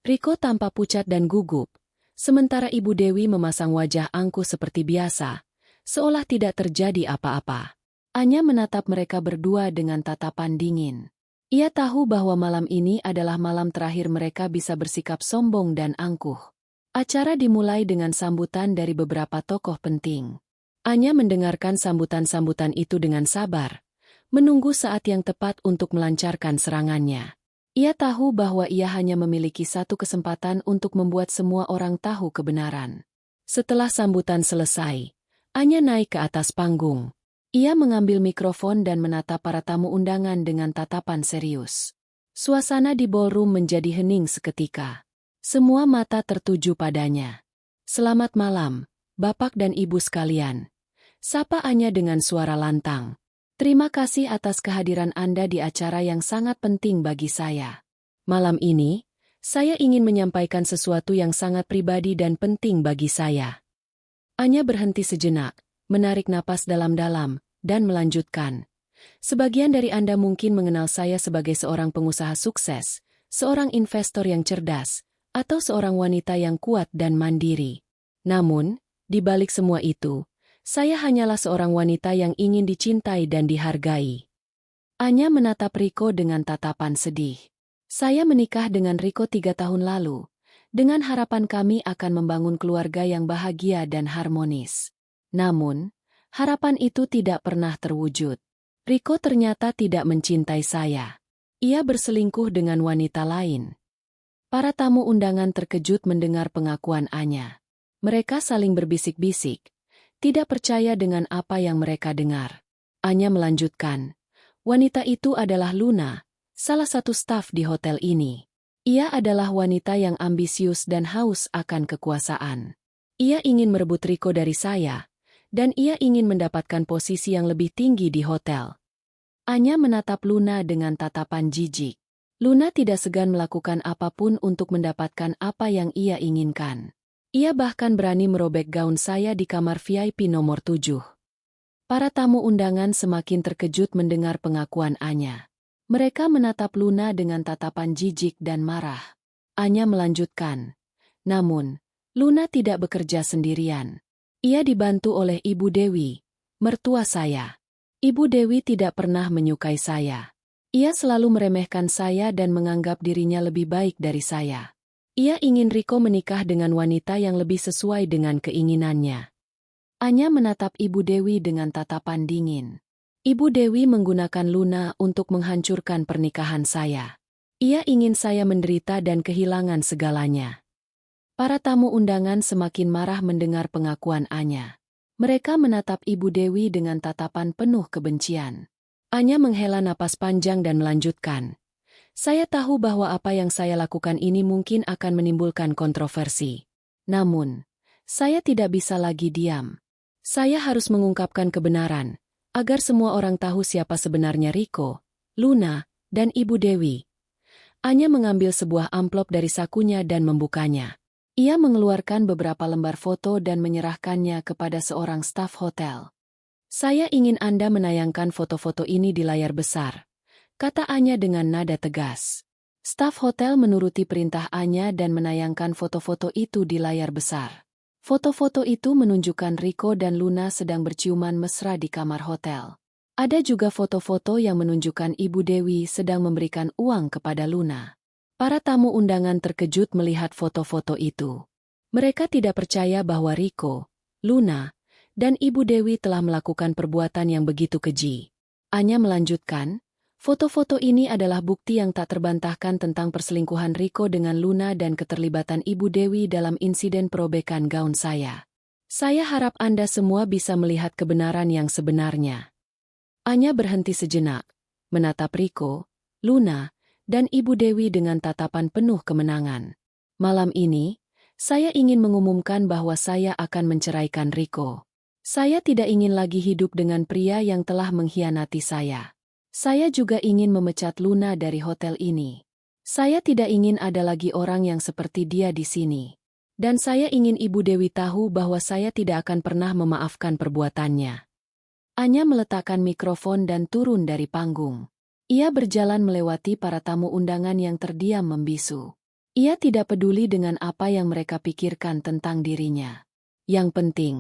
Riko tampak pucat dan gugup, sementara Ibu Dewi memasang wajah angkuh seperti biasa, seolah tidak terjadi apa-apa. Anya menatap mereka berdua dengan tatapan dingin. Ia tahu bahwa malam ini adalah malam terakhir mereka bisa bersikap sombong dan angkuh. Acara dimulai dengan sambutan dari beberapa tokoh penting. Anya mendengarkan sambutan-sambutan itu dengan sabar, menunggu saat yang tepat untuk melancarkan serangannya. Ia tahu bahwa ia hanya memiliki satu kesempatan untuk membuat semua orang tahu kebenaran. Setelah sambutan selesai, Anya naik ke atas panggung. Ia mengambil mikrofon dan menatap para tamu undangan dengan tatapan serius. Suasana di ballroom menjadi hening seketika. Semua mata tertuju padanya. "Selamat malam, Bapak dan Ibu sekalian," sapa Anya dengan suara lantang. "Terima kasih atas kehadiran Anda di acara yang sangat penting bagi saya. Malam ini, saya ingin menyampaikan sesuatu yang sangat pribadi dan penting bagi saya." Anya berhenti sejenak, menarik napas dalam-dalam, dan melanjutkan. "Sebagian dari Anda mungkin mengenal saya sebagai seorang pengusaha sukses, seorang investor yang cerdas, atau seorang wanita yang kuat dan mandiri. Namun, di balik semua itu, saya hanyalah seorang wanita yang ingin dicintai dan dihargai." Anya menatap Riko dengan tatapan sedih. "Saya menikah dengan Riko 3 tahun lalu, dengan harapan kami akan membangun keluarga yang bahagia dan harmonis. Namun, harapan itu tidak pernah terwujud. Riko ternyata tidak mencintai saya. Ia berselingkuh dengan wanita lain." Para tamu undangan terkejut mendengar pengakuan Anya. Mereka saling berbisik-bisik, tidak percaya dengan apa yang mereka dengar. Anya melanjutkan, "Wanita itu adalah Luna, salah satu staf di hotel ini. Ia adalah wanita yang ambisius dan haus akan kekuasaan. Ia ingin merebut Riko dari saya, dan ia ingin mendapatkan posisi yang lebih tinggi di hotel." Anya menatap Luna dengan tatapan jijik. Luna tidak segan melakukan apapun untuk mendapatkan apa yang ia inginkan. Ia bahkan berani merobek gaun saya di kamar VIP nomor 7. Para tamu undangan semakin terkejut mendengar pengakuan Anya. Mereka menatap Luna dengan tatapan jijik dan marah. Anya melanjutkan, "Namun, Luna tidak bekerja sendirian. Ia dibantu oleh Ibu Dewi, mertua saya. Ibu Dewi tidak pernah menyukai saya. Ia selalu meremehkan saya dan menganggap dirinya lebih baik dari saya. Ia ingin Riko menikah dengan wanita yang lebih sesuai dengan keinginannya." Anya menatap Ibu Dewi dengan tatapan dingin. "Ibu Dewi menggunakan Luna untuk menghancurkan pernikahan saya. Ia ingin saya menderita dan kehilangan segalanya." Para tamu undangan semakin marah mendengar pengakuan Anya. Mereka menatap Ibu Dewi dengan tatapan penuh kebencian. Anya menghela napas panjang dan melanjutkan, "Saya tahu bahwa apa yang saya lakukan ini mungkin akan menimbulkan kontroversi. Namun, saya tidak bisa lagi diam. Saya harus mengungkapkan kebenaran, agar semua orang tahu siapa sebenarnya Riko, Luna, dan Ibu Dewi." Anya mengambil sebuah amplop dari sakunya dan membukanya. Ia mengeluarkan beberapa lembar foto dan menyerahkannya kepada seorang staf hotel. "Saya ingin Anda menayangkan foto-foto ini di layar besar," kata Anya dengan nada tegas. Staf hotel menuruti perintah Anya dan menayangkan foto-foto itu di layar besar. Foto-foto itu menunjukkan Riko dan Luna sedang berciuman mesra di kamar hotel. Ada juga foto-foto yang menunjukkan Ibu Dewi sedang memberikan uang kepada Luna. Para tamu undangan terkejut melihat foto-foto itu. Mereka tidak percaya bahwa Riko, Luna, dan Ibu Dewi telah melakukan perbuatan yang begitu keji. Anya melanjutkan, "Foto-foto ini adalah bukti yang tak terbantahkan tentang perselingkuhan Riko dengan Luna dan keterlibatan Ibu Dewi dalam insiden perobekan gaun saya. Saya harap Anda semua bisa melihat kebenaran yang sebenarnya." Anya berhenti sejenak, menatap Riko, Luna, dan Ibu Dewi dengan tatapan penuh kemenangan. "Malam ini, saya ingin mengumumkan bahwa saya akan menceraikan Riko. Saya tidak ingin lagi hidup dengan pria yang telah mengkhianati saya. Saya juga ingin memecat Luna dari hotel ini. Saya tidak ingin ada lagi orang yang seperti dia di sini. Dan saya ingin Ibu Dewi tahu bahwa saya tidak akan pernah memaafkan perbuatannya." Anya meletakkan mikrofon dan turun dari panggung. Ia berjalan melewati para tamu undangan yang terdiam membisu. Ia tidak peduli dengan apa yang mereka pikirkan tentang dirinya. Yang penting,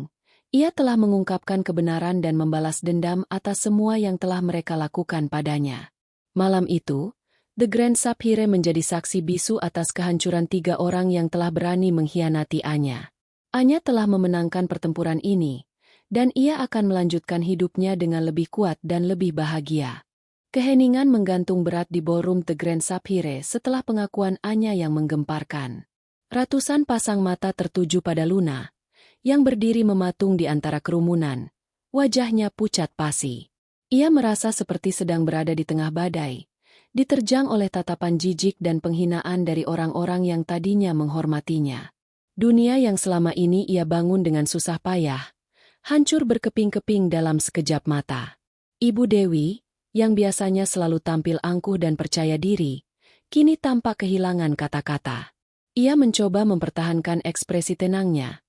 ia telah mengungkapkan kebenaran dan membalas dendam atas semua yang telah mereka lakukan padanya. Malam itu, The Grand Sapphire menjadi saksi bisu atas kehancuran 3 orang yang telah berani mengkhianati Anya. Anya telah memenangkan pertempuran ini, dan ia akan melanjutkan hidupnya dengan lebih kuat dan lebih bahagia. Keheningan menggantung berat di ballroom The Grand Sapphire setelah pengakuan Anya yang menggemparkan. Ratusan pasang mata tertuju pada Luna, yang berdiri mematung di antara kerumunan. Wajahnya pucat pasi. Ia merasa seperti sedang berada di tengah badai, diterjang oleh tatapan jijik dan penghinaan dari orang-orang yang tadinya menghormatinya. Dunia yang selama ini ia bangun dengan susah payah, hancur berkeping-keping dalam sekejap mata. Ibu Dewi, yang biasanya selalu tampil angkuh dan percaya diri, kini tampak kehilangan kata-kata. Ia mencoba mempertahankan ekspresi tenangnya,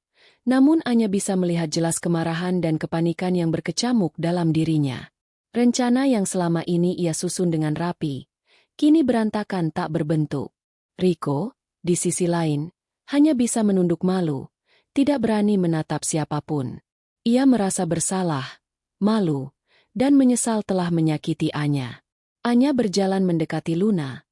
namun hanya bisa melihat jelas kemarahan dan kepanikan yang berkecamuk dalam dirinya. Rencana yang selama ini ia susun dengan rapi, kini berantakan tak berbentuk. Riko, di sisi lain, hanya bisa menunduk malu, tidak berani menatap siapapun. Ia merasa bersalah, malu, dan menyesal telah menyakiti Anya. Anya berjalan mendekati Luna.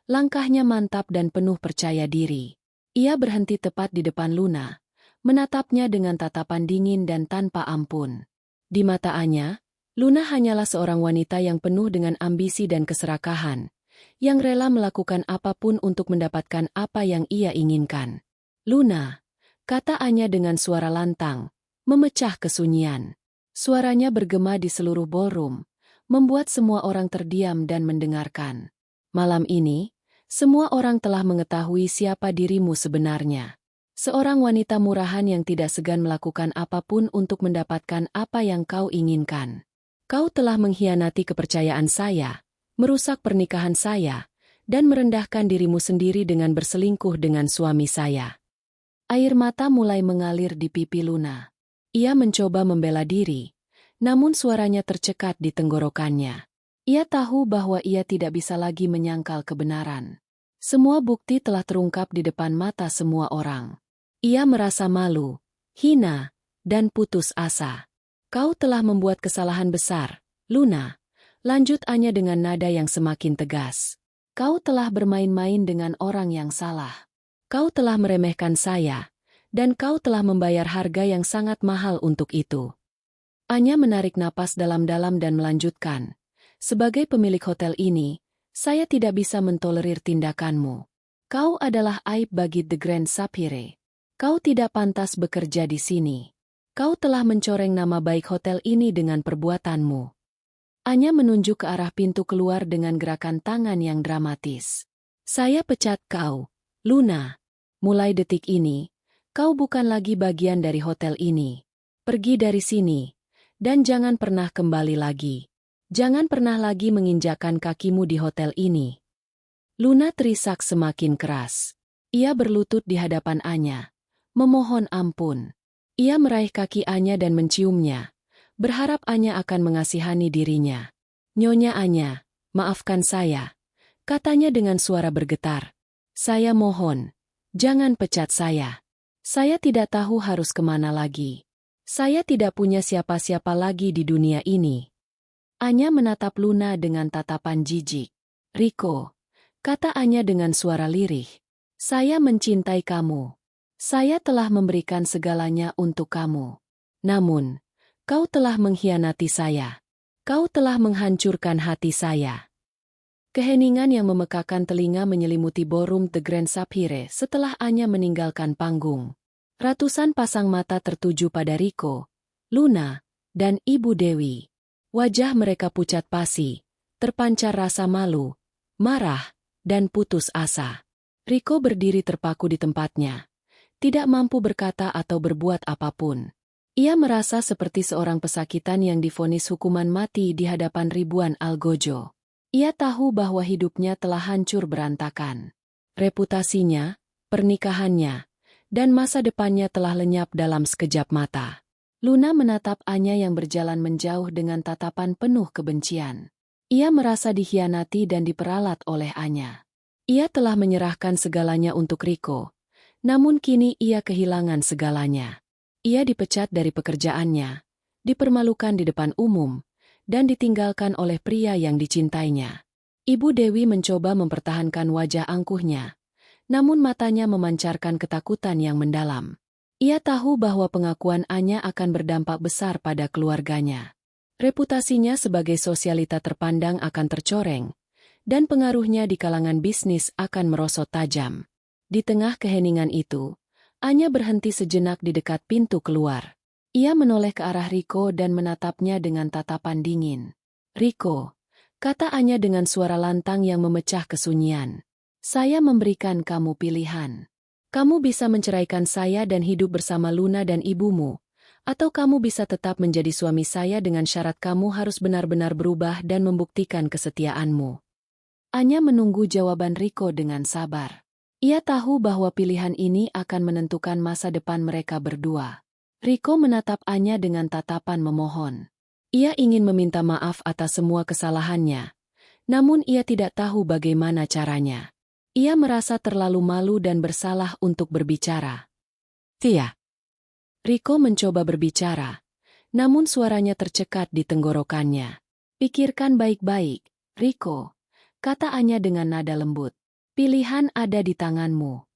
Langkahnya mantap dan penuh percaya diri. Ia berhenti tepat di depan Luna, menatapnya dengan tatapan dingin dan tanpa ampun. Di mata Anya, Luna hanyalah seorang wanita yang penuh dengan ambisi dan keserakahan, yang rela melakukan apapun untuk mendapatkan apa yang ia inginkan. Luna, kata Anya dengan suara lantang, memecah kesunyian. Suaranya bergema di seluruh ballroom, membuat semua orang terdiam dan mendengarkan. Malam ini, semua orang telah mengetahui siapa dirimu sebenarnya. Seorang wanita murahan yang tidak segan melakukan apapun untuk mendapatkan apa yang kau inginkan. Kau telah mengkhianati kepercayaan saya, merusak pernikahan saya, dan merendahkan dirimu sendiri dengan berselingkuh dengan suami saya. Air mata mulai mengalir di pipi Luna. Ia mencoba membela diri, namun suaranya tercekat di tenggorokannya. Ia tahu bahwa ia tidak bisa lagi menyangkal kebenaran. Semua bukti telah terungkap di depan mata semua orang. Ia merasa malu, hina, dan putus asa. Kau telah membuat kesalahan besar, Luna. Lanjut Anya dengan nada yang semakin tegas. Kau telah bermain-main dengan orang yang salah. Kau telah meremehkan saya, dan kau telah membayar harga yang sangat mahal untuk itu. Anya menarik napas dalam-dalam dan melanjutkan. Sebagai pemilik hotel ini, saya tidak bisa mentolerir tindakanmu. Kau adalah aib bagi The Grand Sapphire. Kau tidak pantas bekerja di sini. Kau telah mencoreng nama baik hotel ini dengan perbuatanmu. Anya menunjuk ke arah pintu keluar dengan gerakan tangan yang dramatis. Saya pecat kau, Luna. Mulai detik ini, kau bukan lagi bagian dari hotel ini. Pergi dari sini, dan jangan pernah kembali lagi. Jangan pernah lagi menginjakkan kakimu di hotel ini. Luna terisak semakin keras. Ia berlutut di hadapan Anya, memohon ampun. Ia meraih kaki Anya dan menciumnya, berharap Anya akan mengasihani dirinya. Nyonya Anya, maafkan saya, katanya dengan suara bergetar. Saya mohon, jangan pecat saya. Saya tidak tahu harus kemana lagi. Saya tidak punya siapa-siapa lagi di dunia ini. Anya menatap Luna dengan tatapan jijik. Riko, kata Anya dengan suara lirih. Saya mencintai kamu. Saya telah memberikan segalanya untuk kamu. Namun, kau telah mengkhianati saya. Kau telah menghancurkan hati saya. Keheningan yang memekakan telinga menyelimuti ballroom The Grand Sapphire setelah Anya meninggalkan panggung. Ratusan pasang mata tertuju pada Riko, Luna, dan Ibu Dewi. Wajah mereka pucat pasi, terpancar rasa malu, marah, dan putus asa. Riko berdiri terpaku di tempatnya, tidak mampu berkata atau berbuat apapun. Ia merasa seperti seorang pesakitan yang divonis hukuman mati di hadapan ribuan algojo. Ia tahu bahwa hidupnya telah hancur berantakan. Reputasinya, pernikahannya, dan masa depannya telah lenyap dalam sekejap mata. Luna menatap Anya yang berjalan menjauh dengan tatapan penuh kebencian. Ia merasa dikhianati dan diperalat oleh Anya. Ia telah menyerahkan segalanya untuk Riko, namun kini ia kehilangan segalanya. Ia dipecat dari pekerjaannya, dipermalukan di depan umum, dan ditinggalkan oleh pria yang dicintainya. Ibu Dewi mencoba mempertahankan wajah angkuhnya, namun matanya memancarkan ketakutan yang mendalam. Ia tahu bahwa pengakuan Anya akan berdampak besar pada keluarganya. Reputasinya sebagai sosialita terpandang akan tercoreng, dan pengaruhnya di kalangan bisnis akan merosot tajam. Di tengah keheningan itu, Anya berhenti sejenak di dekat pintu keluar. Ia menoleh ke arah Riko dan menatapnya dengan tatapan dingin. "Riko," kata Anya dengan suara lantang yang memecah kesunyian. "Saya memberikan kamu pilihan. Kamu bisa menceraikan saya dan hidup bersama Luna dan ibumu, atau kamu bisa tetap menjadi suami saya dengan syarat kamu harus benar-benar berubah dan membuktikan kesetiaanmu." Anya menunggu jawaban Riko dengan sabar. Ia tahu bahwa pilihan ini akan menentukan masa depan mereka berdua. Riko menatap Anya dengan tatapan memohon. Ia ingin meminta maaf atas semua kesalahannya, namun ia tidak tahu bagaimana caranya. Ia merasa terlalu malu dan bersalah untuk berbicara. "Tia." Riko mencoba berbicara, namun suaranya tercekat di tenggorokannya. "Pikirkan baik-baik, Riko," kata Anya dengan nada lembut. "Pilihan ada di tanganmu."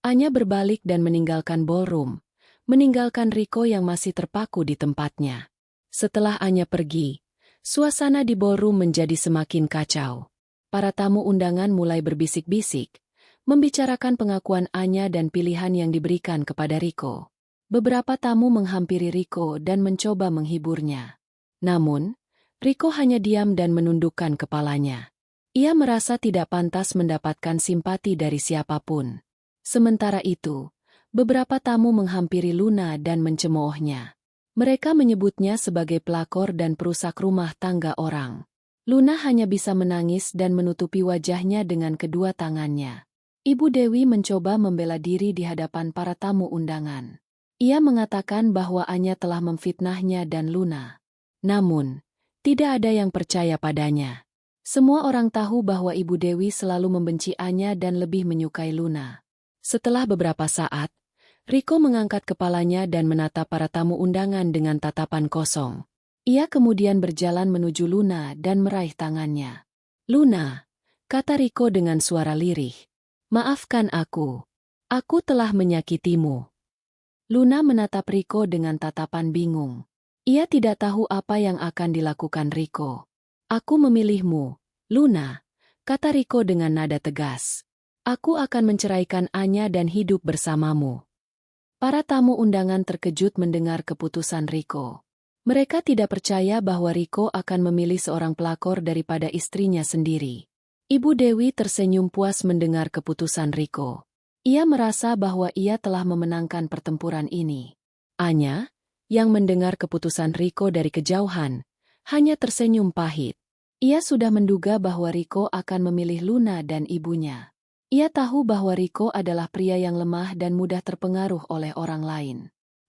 Anya berbalik dan meninggalkan ballroom, meninggalkan Riko yang masih terpaku di tempatnya. Setelah Anya pergi, suasana di ballroom menjadi semakin kacau. Para tamu undangan mulai berbisik-bisik, membicarakan pengakuan Anya dan pilihan yang diberikan kepada Riko. Beberapa tamu menghampiri Riko dan mencoba menghiburnya. Namun, Riko hanya diam dan menundukkan kepalanya. Ia merasa tidak pantas mendapatkan simpati dari siapapun. Sementara itu, beberapa tamu menghampiri Luna dan mencemoohnya. Mereka menyebutnya sebagai pelakor dan perusak rumah tangga orang. Luna hanya bisa menangis dan menutupi wajahnya dengan kedua tangannya. Ibu Dewi mencoba membela diri di hadapan para tamu undangan. Ia mengatakan bahwa Anya telah memfitnahnya dan Luna. Namun, tidak ada yang percaya padanya. Semua orang tahu bahwa Ibu Dewi selalu membenci Anya dan lebih menyukai Luna. Setelah beberapa saat, Riko mengangkat kepalanya dan menatap para tamu undangan dengan tatapan kosong. Ia kemudian berjalan menuju Luna dan meraih tangannya. "Luna," kata Riko dengan suara lirih. "Maafkan aku. Aku telah menyakitimu." Luna menatap Riko dengan tatapan bingung. Ia tidak tahu apa yang akan dilakukan Riko. "Aku memilihmu, Luna," kata Riko dengan nada tegas. "Aku akan menceraikan Anya dan hidup bersamamu." Para tamu undangan terkejut mendengar keputusan Riko. Mereka tidak percaya bahwa Riko akan memilih seorang pelakor daripada istrinya sendiri. Ibu Dewi tersenyum puas mendengar keputusan Riko. Ia merasa bahwa ia telah memenangkan pertempuran ini. Anya, yang mendengar keputusan Riko dari kejauhan, hanya tersenyum pahit. Ia sudah menduga bahwa Riko akan memilih Luna dan ibunya. Ia tahu bahwa Riko adalah pria yang lemah dan mudah terpengaruh oleh orang lain.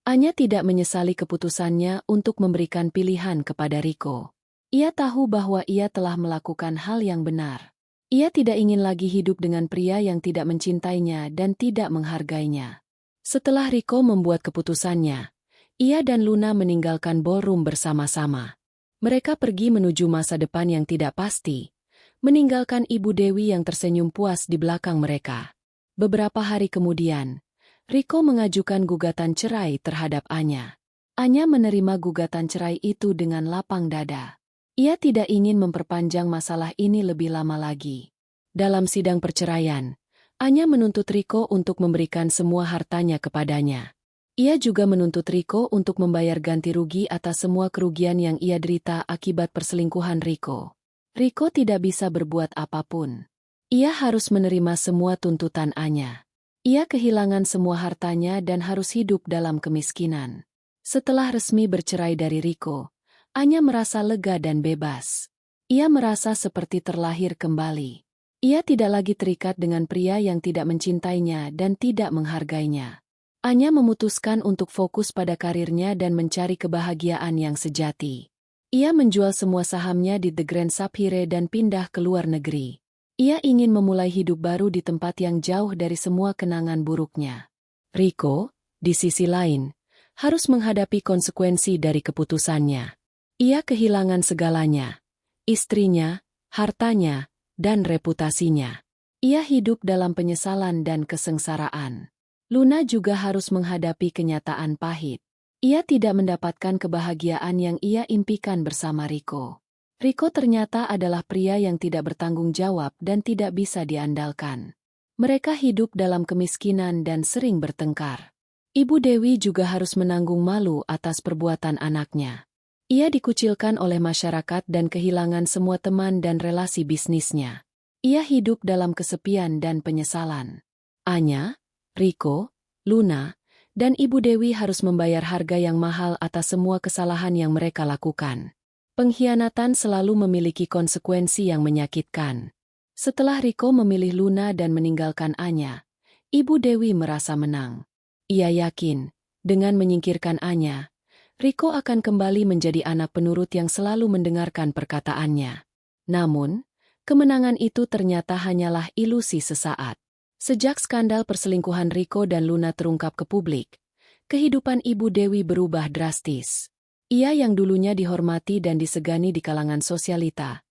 Anya tidak menyesali keputusannya untuk memberikan pilihan kepada Riko. Ia tahu bahwa ia telah melakukan hal yang benar. Ia tidak ingin lagi hidup dengan pria yang tidak mencintainya dan tidak menghargainya. Setelah Riko membuat keputusannya, ia dan Luna meninggalkan ballroom bersama-sama. Mereka pergi menuju masa depan yang tidak pasti, meninggalkan Ibu Dewi yang tersenyum puas di belakang mereka. Beberapa hari kemudian, Riko mengajukan gugatan cerai terhadap Anya. Anya menerima gugatan cerai itu dengan lapang dada. Ia tidak ingin memperpanjang masalah ini lebih lama lagi. Dalam sidang perceraian, Anya menuntut Riko untuk memberikan semua hartanya kepadanya. Ia juga menuntut Riko untuk membayar ganti rugi atas semua kerugian yang ia derita akibat perselingkuhan Riko. Riko tidak bisa berbuat apapun. Ia harus menerima semua tuntutan Anya. Ia kehilangan semua hartanya dan harus hidup dalam kemiskinan. Setelah resmi bercerai dari Riko, Anya merasa lega dan bebas. Ia merasa seperti terlahir kembali. Ia tidak lagi terikat dengan pria yang tidak mencintainya dan tidak menghargainya. Anya memutuskan untuk fokus pada karirnya dan mencari kebahagiaan yang sejati. Ia menjual semua sahamnya di The Grand Sapphire dan pindah ke luar negeri. Ia ingin memulai hidup baru di tempat yang jauh dari semua kenangan buruknya. Riko, di sisi lain, harus menghadapi konsekuensi dari keputusannya. Ia kehilangan segalanya, istrinya, hartanya, dan reputasinya. Ia hidup dalam penyesalan dan kesengsaraan. Luna juga harus menghadapi kenyataan pahit. Ia tidak mendapatkan kebahagiaan yang ia impikan bersama Riko. Riko ternyata adalah pria yang tidak bertanggung jawab dan tidak bisa diandalkan. Mereka hidup dalam kemiskinan dan sering bertengkar. Ibu Dewi juga harus menanggung malu atas perbuatan anaknya. Ia dikucilkan oleh masyarakat dan kehilangan semua teman dan relasi bisnisnya. Ia hidup dalam kesepian dan penyesalan. Anya, Riko, Luna, dan Ibu Dewi harus membayar harga yang mahal atas semua kesalahan yang mereka lakukan. Pengkhianatan selalu memiliki konsekuensi yang menyakitkan. Setelah Riko memilih Luna dan meninggalkan Anya, Ibu Dewi merasa menang. Ia yakin, dengan menyingkirkan Anya, Riko akan kembali menjadi anak penurut yang selalu mendengarkan perkataannya. Namun, kemenangan itu ternyata hanyalah ilusi sesaat. Sejak skandal perselingkuhan Riko dan Luna terungkap ke publik, kehidupan Ibu Dewi berubah drastis. Ia yang dulunya dihormati dan disegani di kalangan sosialita,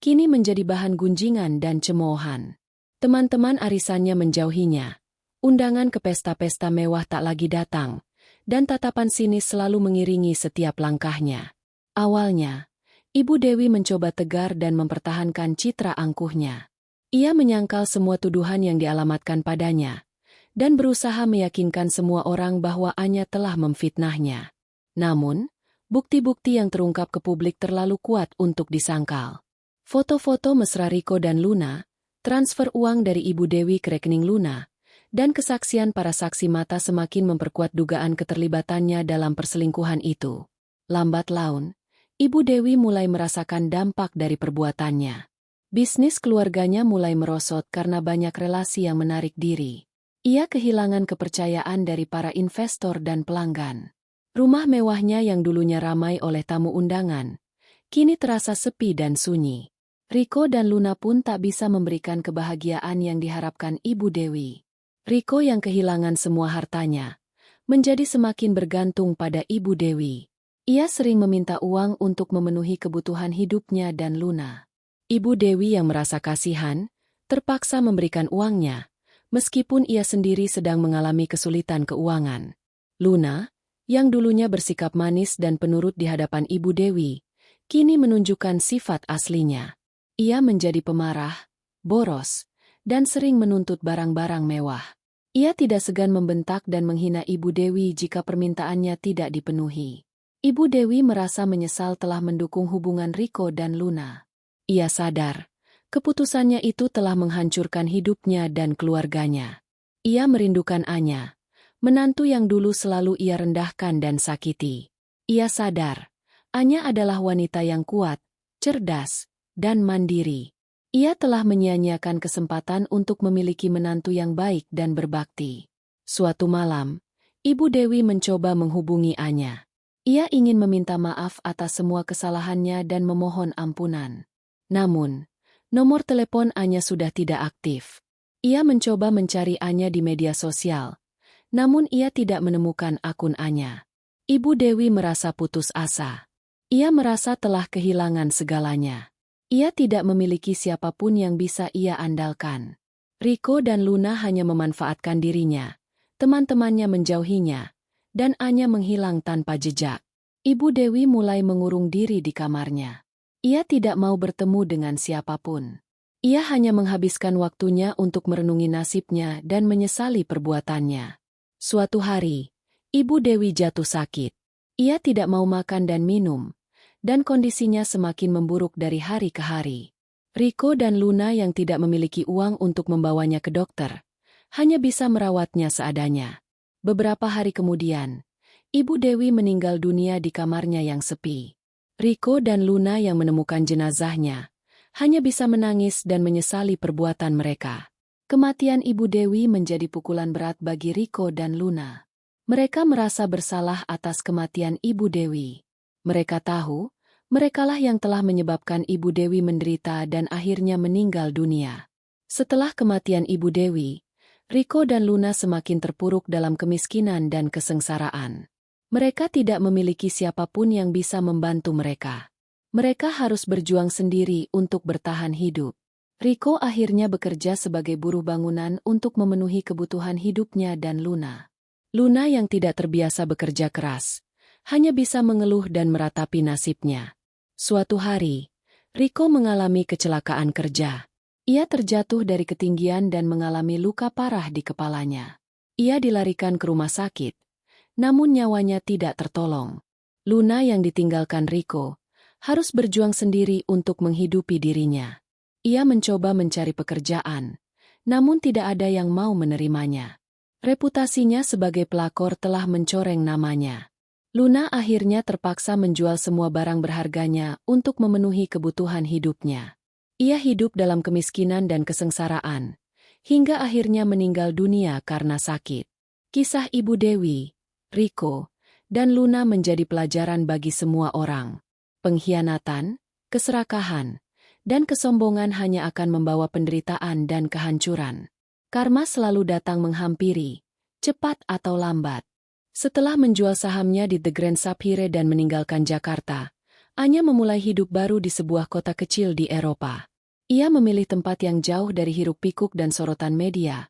kini menjadi bahan gunjingan dan cemoohan. Teman-teman arisannya menjauhinya. Undangan ke pesta-pesta mewah tak lagi datang, dan tatapan sinis selalu mengiringi setiap langkahnya. Awalnya, Ibu Dewi mencoba tegar dan mempertahankan citra angkuhnya. Ia menyangkal semua tuduhan yang dialamatkan padanya, dan berusaha meyakinkan semua orang bahwa Anya telah memfitnahnya. Namun, bukti-bukti yang terungkap ke publik terlalu kuat untuk disangkal. Foto-foto mesra Riko dan Luna, transfer uang dari Ibu Dewi ke rekening Luna, dan kesaksian para saksi mata semakin memperkuat dugaan keterlibatannya dalam perselingkuhan itu. Lambat laun, Ibu Dewi mulai merasakan dampak dari perbuatannya. Bisnis keluarganya mulai merosot karena banyak relasi yang menarik diri. Ia kehilangan kepercayaan dari para investor dan pelanggan. Rumah mewahnya yang dulunya ramai oleh tamu undangan, kini terasa sepi dan sunyi. Riko dan Luna pun tak bisa memberikan kebahagiaan yang diharapkan Ibu Dewi. Riko yang kehilangan semua hartanya, menjadi semakin bergantung pada Ibu Dewi. Ia sering meminta uang untuk memenuhi kebutuhan hidupnya dan Luna. Ibu Dewi yang merasa kasihan, terpaksa memberikan uangnya, meskipun ia sendiri sedang mengalami kesulitan keuangan. Luna, yang dulunya bersikap manis dan penurut di hadapan Ibu Dewi, kini menunjukkan sifat aslinya. Ia menjadi pemarah, boros, dan sering menuntut barang-barang mewah. Ia tidak segan membentak dan menghina Ibu Dewi jika permintaannya tidak dipenuhi. Ibu Dewi merasa menyesal telah mendukung hubungan Riko dan Luna. Ia sadar, keputusannya itu telah menghancurkan hidupnya dan keluarganya. Ia merindukan Anya, menantu yang dulu selalu ia rendahkan dan sakiti. Ia sadar, Anya adalah wanita yang kuat, cerdas, dan mandiri. Ia telah menyia-nyiakan kesempatan untuk memiliki menantu yang baik dan berbakti. Suatu malam, Ibu Dewi mencoba menghubungi Anya. Ia ingin meminta maaf atas semua kesalahannya dan memohon ampunan. Namun, nomor telepon Anya sudah tidak aktif. Ia mencoba mencari Anya di media sosial. Namun ia tidak menemukan akun Anya. Ibu Dewi merasa putus asa. Ia merasa telah kehilangan segalanya. Ia tidak memiliki siapapun yang bisa ia andalkan. Riko dan Luna hanya memanfaatkan dirinya. Teman-temannya menjauhinya, dan Anya menghilang tanpa jejak. Ibu Dewi mulai mengurung diri di kamarnya. Ia tidak mau bertemu dengan siapapun. Ia hanya menghabiskan waktunya untuk merenungi nasibnya dan menyesali perbuatannya. Suatu hari, Ibu Dewi jatuh sakit. Ia tidak mau makan dan minum, dan kondisinya semakin memburuk dari hari ke hari. Riko dan Luna yang tidak memiliki uang untuk membawanya ke dokter, hanya bisa merawatnya seadanya. Beberapa hari kemudian, Ibu Dewi meninggal dunia di kamarnya yang sepi. Riko dan Luna yang menemukan jenazahnya, hanya bisa menangis dan menyesali perbuatan mereka. Kematian Ibu Dewi menjadi pukulan berat bagi Riko dan Luna. Mereka merasa bersalah atas kematian Ibu Dewi. Mereka tahu, merekalah yang telah menyebabkan Ibu Dewi menderita dan akhirnya meninggal dunia. Setelah kematian Ibu Dewi, Riko dan Luna semakin terpuruk dalam kemiskinan dan kesengsaraan. Mereka tidak memiliki siapapun yang bisa membantu mereka. Mereka harus berjuang sendiri untuk bertahan hidup. Riko akhirnya bekerja sebagai buruh bangunan untuk memenuhi kebutuhan hidupnya dan Luna. Luna yang tidak terbiasa bekerja keras, hanya bisa mengeluh dan meratapi nasibnya. Suatu hari, Riko mengalami kecelakaan kerja. Ia terjatuh dari ketinggian dan mengalami luka parah di kepalanya. Ia dilarikan ke rumah sakit, namun nyawanya tidak tertolong. Luna yang ditinggalkan Rico harus berjuang sendiri untuk menghidupi dirinya. Ia mencoba mencari pekerjaan, namun tidak ada yang mau menerimanya. Reputasinya sebagai pelakor telah mencoreng namanya. Luna akhirnya terpaksa menjual semua barang berharganya untuk memenuhi kebutuhan hidupnya. Ia hidup dalam kemiskinan dan kesengsaraan, hingga akhirnya meninggal dunia karena sakit. Kisah Ibu Dewi, Rico, dan Luna menjadi pelajaran bagi semua orang. Pengkhianatan, keserakahan, dan kesombongan hanya akan membawa penderitaan dan kehancuran. Karma selalu datang menghampiri, cepat atau lambat. Setelah menjual sahamnya di The Grand Sapphire dan meninggalkan Jakarta, Anya memulai hidup baru di sebuah kota kecil di Eropa. Ia memilih tempat yang jauh dari hiruk-pikuk dan sorotan media,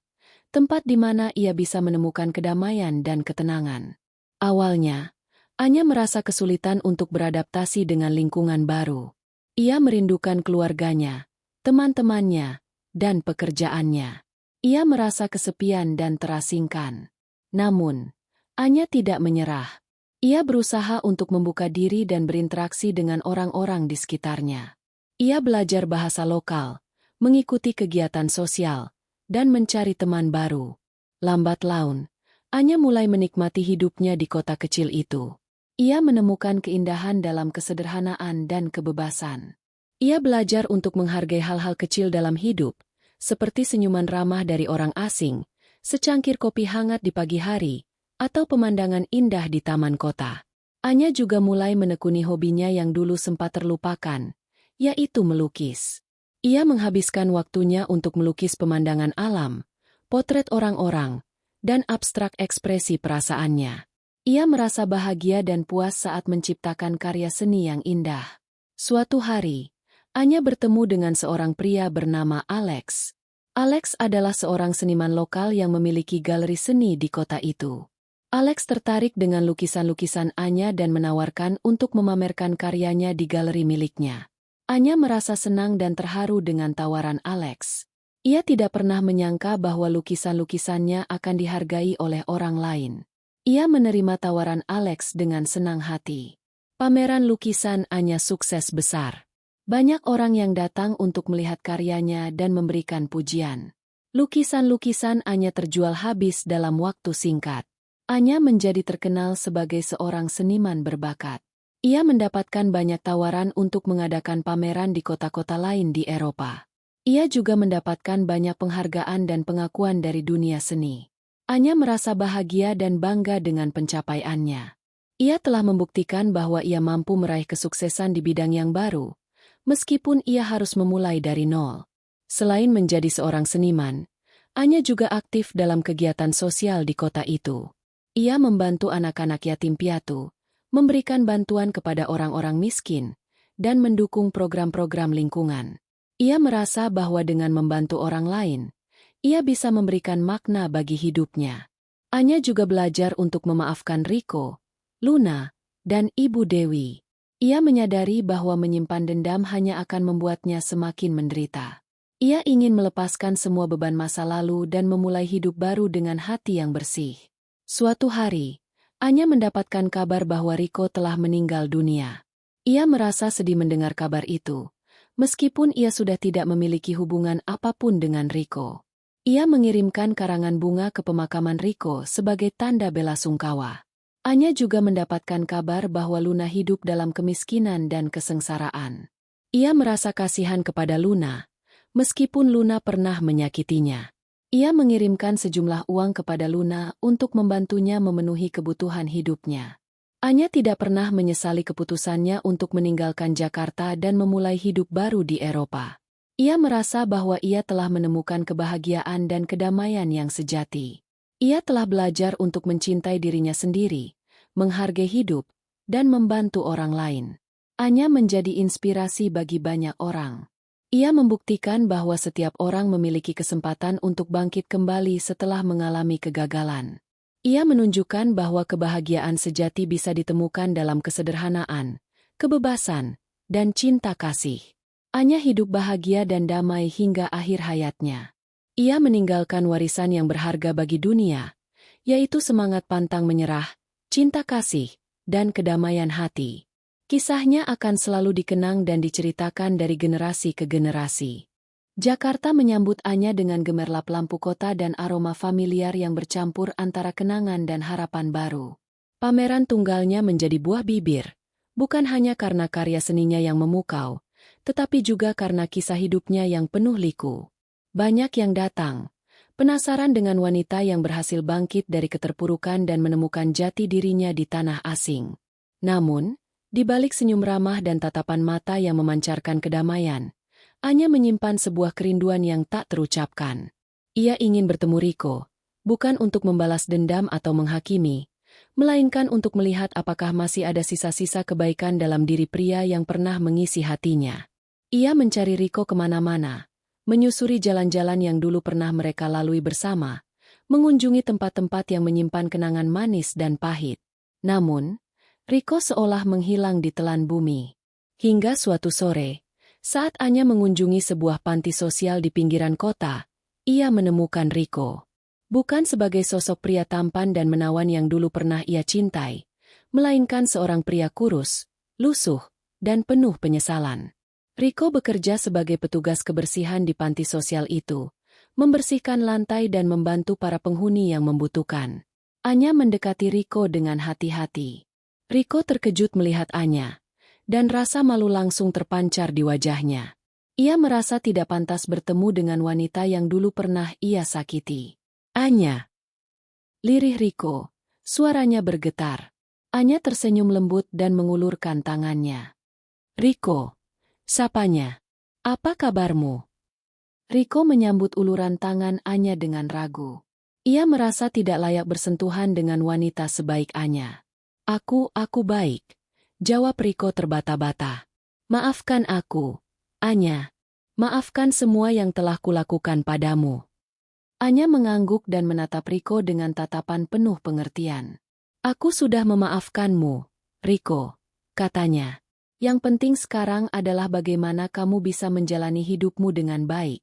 tempat di mana ia bisa menemukan kedamaian dan ketenangan. Awalnya, Anya merasa kesulitan untuk beradaptasi dengan lingkungan baru. Ia merindukan keluarganya, teman-temannya, dan pekerjaannya. Ia merasa kesepian dan terasingkan. Namun, Anya tidak menyerah. Ia berusaha untuk membuka diri dan berinteraksi dengan orang-orang di sekitarnya. Ia belajar bahasa lokal, mengikuti kegiatan sosial, dan mencari teman baru. Lambat laun, Anya mulai menikmati hidupnya di kota kecil itu. Ia menemukan keindahan dalam kesederhanaan dan kebebasan. Ia belajar untuk menghargai hal-hal kecil dalam hidup, seperti senyuman ramah dari orang asing, secangkir kopi hangat di pagi hari, atau pemandangan indah di taman kota. Anya juga mulai menekuni hobinya yang dulu sempat terlupakan, yaitu melukis. Ia menghabiskan waktunya untuk melukis pemandangan alam, potret orang-orang, dan abstrak ekspresi perasaannya. Ia merasa bahagia dan puas saat menciptakan karya seni yang indah. Suatu hari, Anya bertemu dengan seorang pria bernama Alex. Alex adalah seorang seniman lokal yang memiliki galeri seni di kota itu. Alex tertarik dengan lukisan-lukisan Anya dan menawarkan untuk memamerkan karyanya di galeri miliknya. Anya merasa senang dan terharu dengan tawaran Alex. Ia tidak pernah menyangka bahwa lukisan-lukisannya akan dihargai oleh orang lain. Ia menerima tawaran Alex dengan senang hati. Pameran lukisan Anya sukses besar. Banyak orang yang datang untuk melihat karyanya dan memberikan pujian. Lukisan-lukisan Anya terjual habis dalam waktu singkat. Anya menjadi terkenal sebagai seorang seniman berbakat. Ia mendapatkan banyak tawaran untuk mengadakan pameran di kota-kota lain di Eropa. Ia juga mendapatkan banyak penghargaan dan pengakuan dari dunia seni. Anya merasa bahagia dan bangga dengan pencapaiannya. Ia telah membuktikan bahwa ia mampu meraih kesuksesan di bidang yang baru, meskipun ia harus memulai dari nol. Selain menjadi seorang seniman, Anya juga aktif dalam kegiatan sosial di kota itu. Ia membantu anak-anak yatim piatu, memberikan bantuan kepada orang-orang miskin, dan mendukung program-program lingkungan. Ia merasa bahwa dengan membantu orang lain, ia bisa memberikan makna bagi hidupnya. Anya juga belajar untuk memaafkan Rico, Luna, dan Ibu Dewi. Ia menyadari bahwa menyimpan dendam hanya akan membuatnya semakin menderita. Ia ingin melepaskan semua beban masa lalu dan memulai hidup baru dengan hati yang bersih. Suatu hari, Anya mendapatkan kabar bahwa Rico telah meninggal dunia. Ia merasa sedih mendengar kabar itu, meskipun ia sudah tidak memiliki hubungan apapun dengan Rico. Ia mengirimkan karangan bunga ke pemakaman Rico sebagai tanda bela sungkawa. Anya juga mendapatkan kabar bahwa Luna hidup dalam kemiskinan dan kesengsaraan. Ia merasa kasihan kepada Luna, meskipun Luna pernah menyakitinya. Ia mengirimkan sejumlah uang kepada Luna untuk membantunya memenuhi kebutuhan hidupnya. Anya tidak pernah menyesali keputusannya untuk meninggalkan Jakarta dan memulai hidup baru di Eropa. Ia merasa bahwa ia telah menemukan kebahagiaan dan kedamaian yang sejati. Ia telah belajar untuk mencintai dirinya sendiri, menghargai hidup, dan membantu orang lain. Anya menjadi inspirasi bagi banyak orang. Ia membuktikan bahwa setiap orang memiliki kesempatan untuk bangkit kembali setelah mengalami kegagalan. Ia menunjukkan bahwa kebahagiaan sejati bisa ditemukan dalam kesederhanaan, kebebasan, dan cinta kasih. Anya hidup bahagia dan damai hingga akhir hayatnya. Ia meninggalkan warisan yang berharga bagi dunia, yaitu semangat pantang menyerah, cinta kasih, dan kedamaian hati. Kisahnya akan selalu dikenang dan diceritakan dari generasi ke generasi. Jakarta menyambut Anya dengan gemerlap lampu kota dan aroma familiar yang bercampur antara kenangan dan harapan baru. Pameran tunggalnya menjadi buah bibir, bukan hanya karena karya seninya yang memukau, tetapi juga karena kisah hidupnya yang penuh liku. Banyak yang datang, penasaran dengan wanita yang berhasil bangkit dari keterpurukan dan menemukan jati dirinya di tanah asing. Namun, di balik senyum ramah dan tatapan mata yang memancarkan kedamaian, Anya menyimpan sebuah kerinduan yang tak terucapkan. Ia ingin bertemu Riko, bukan untuk membalas dendam atau menghakimi, melainkan untuk melihat apakah masih ada sisa-sisa kebaikan dalam diri pria yang pernah mengisi hatinya. Ia mencari Riko kemana-mana, menyusuri jalan-jalan yang dulu pernah mereka lalui bersama, mengunjungi tempat-tempat yang menyimpan kenangan manis dan pahit. Namun, Riko seolah menghilang di telan bumi. Hingga suatu sore, saat Anya mengunjungi sebuah panti sosial di pinggiran kota, ia menemukan Riko. Bukan sebagai sosok pria tampan dan menawan yang dulu pernah ia cintai, melainkan seorang pria kurus, lusuh, dan penuh penyesalan. Riko bekerja sebagai petugas kebersihan di panti sosial itu, membersihkan lantai dan membantu para penghuni yang membutuhkan. Anya mendekati Riko dengan hati-hati. Riko terkejut melihat Anya, dan rasa malu langsung terpancar di wajahnya. Ia merasa tidak pantas bertemu dengan wanita yang dulu pernah ia sakiti. Anya. Lirih Riko, suaranya bergetar. Anya tersenyum lembut dan mengulurkan tangannya. Riko, sapanya. Apa kabarmu? Riko menyambut uluran tangan Anya dengan ragu. Ia merasa tidak layak bersentuhan dengan wanita sebaik Anya. Aku baik. Jawab Riko terbata-bata. Maafkan aku, Anya. Maafkan semua yang telah kulakukan padamu. Anya mengangguk dan menatap Riko dengan tatapan penuh pengertian. Aku sudah memaafkanmu, Riko, katanya. Yang penting sekarang adalah bagaimana kamu bisa menjalani hidupmu dengan baik.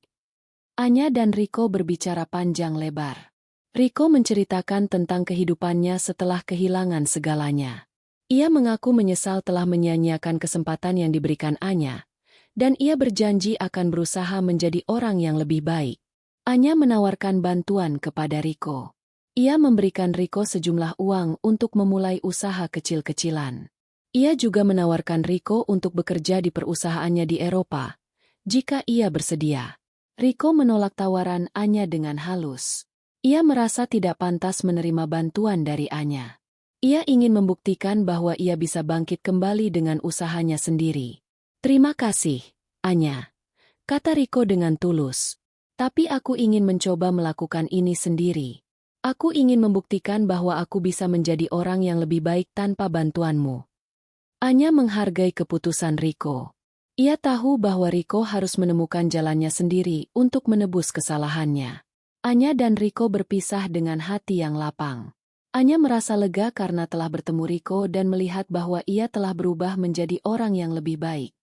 Anya dan Riko berbicara panjang lebar. Riko menceritakan tentang kehidupannya setelah kehilangan segalanya. Ia mengaku menyesal telah menyia-nyiakan kesempatan yang diberikan Anya, dan ia berjanji akan berusaha menjadi orang yang lebih baik. Anya menawarkan bantuan kepada Riko. Ia memberikan Riko sejumlah uang untuk memulai usaha kecil-kecilan. Ia juga menawarkan Riko untuk bekerja di perusahaannya di Eropa, jika ia bersedia. Riko menolak tawaran Anya dengan halus. Ia merasa tidak pantas menerima bantuan dari Anya. Ia ingin membuktikan bahwa ia bisa bangkit kembali dengan usahanya sendiri. Terima kasih, Anya, kata Riko dengan tulus. Tapi aku ingin mencoba melakukan ini sendiri. Aku ingin membuktikan bahwa aku bisa menjadi orang yang lebih baik tanpa bantuanmu. Anya menghargai keputusan Riko. Ia tahu bahwa Riko harus menemukan jalannya sendiri untuk menebus kesalahannya. Anya dan Riko berpisah dengan hati yang lapang. Anya merasa lega karena telah bertemu Riko dan melihat bahwa ia telah berubah menjadi orang yang lebih baik.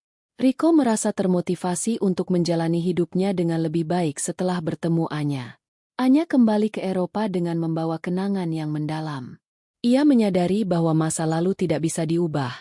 Riko merasa termotivasi untuk menjalani hidupnya dengan lebih baik setelah bertemu Anya. Anya kembali ke Eropa dengan membawa kenangan yang mendalam. Ia menyadari bahwa masa lalu tidak bisa diubah,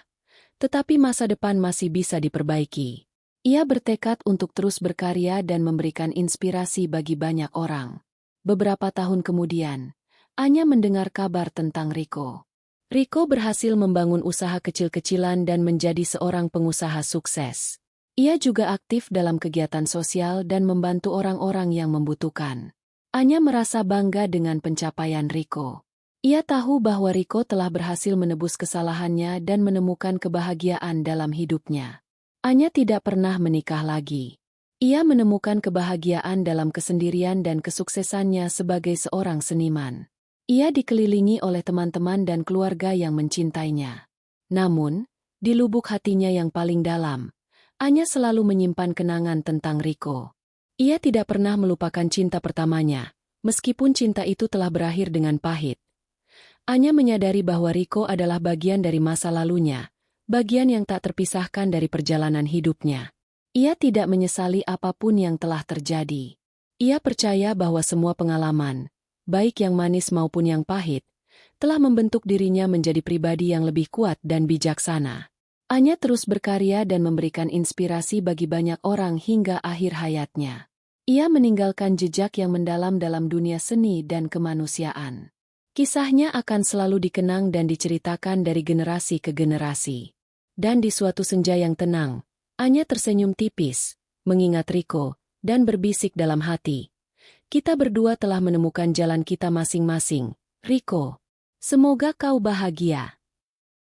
tetapi masa depan masih bisa diperbaiki. Ia bertekad untuk terus berkarya dan memberikan inspirasi bagi banyak orang. Beberapa tahun kemudian, Anya mendengar kabar tentang Riko. Riko berhasil membangun usaha kecil-kecilan dan menjadi seorang pengusaha sukses. Ia juga aktif dalam kegiatan sosial dan membantu orang-orang yang membutuhkan. Anya merasa bangga dengan pencapaian Riko. Ia tahu bahwa Riko telah berhasil menebus kesalahannya dan menemukan kebahagiaan dalam hidupnya. Anya tidak pernah menikah lagi. Ia menemukan kebahagiaan dalam kesendirian dan kesuksesannya sebagai seorang seniman. Ia dikelilingi oleh teman-teman dan keluarga yang mencintainya. Namun, di lubuk hatinya yang paling dalam, Anya selalu menyimpan kenangan tentang Riko. Ia tidak pernah melupakan cinta pertamanya, meskipun cinta itu telah berakhir dengan pahit. Anya menyadari bahwa Riko adalah bagian dari masa lalunya, bagian yang tak terpisahkan dari perjalanan hidupnya. Ia tidak menyesali apapun yang telah terjadi. Ia percaya bahwa semua pengalaman, baik yang manis maupun yang pahit, telah membentuk dirinya menjadi pribadi yang lebih kuat dan bijaksana. Anya terus berkarya dan memberikan inspirasi bagi banyak orang hingga akhir hayatnya. Ia meninggalkan jejak yang mendalam dalam dunia seni dan kemanusiaan. Kisahnya akan selalu dikenang dan diceritakan dari generasi ke generasi. Dan di suatu senja yang tenang, Anya tersenyum tipis, mengingat Rico, dan berbisik dalam hati. Kita berdua telah menemukan jalan kita masing-masing, Rico. Semoga kau bahagia.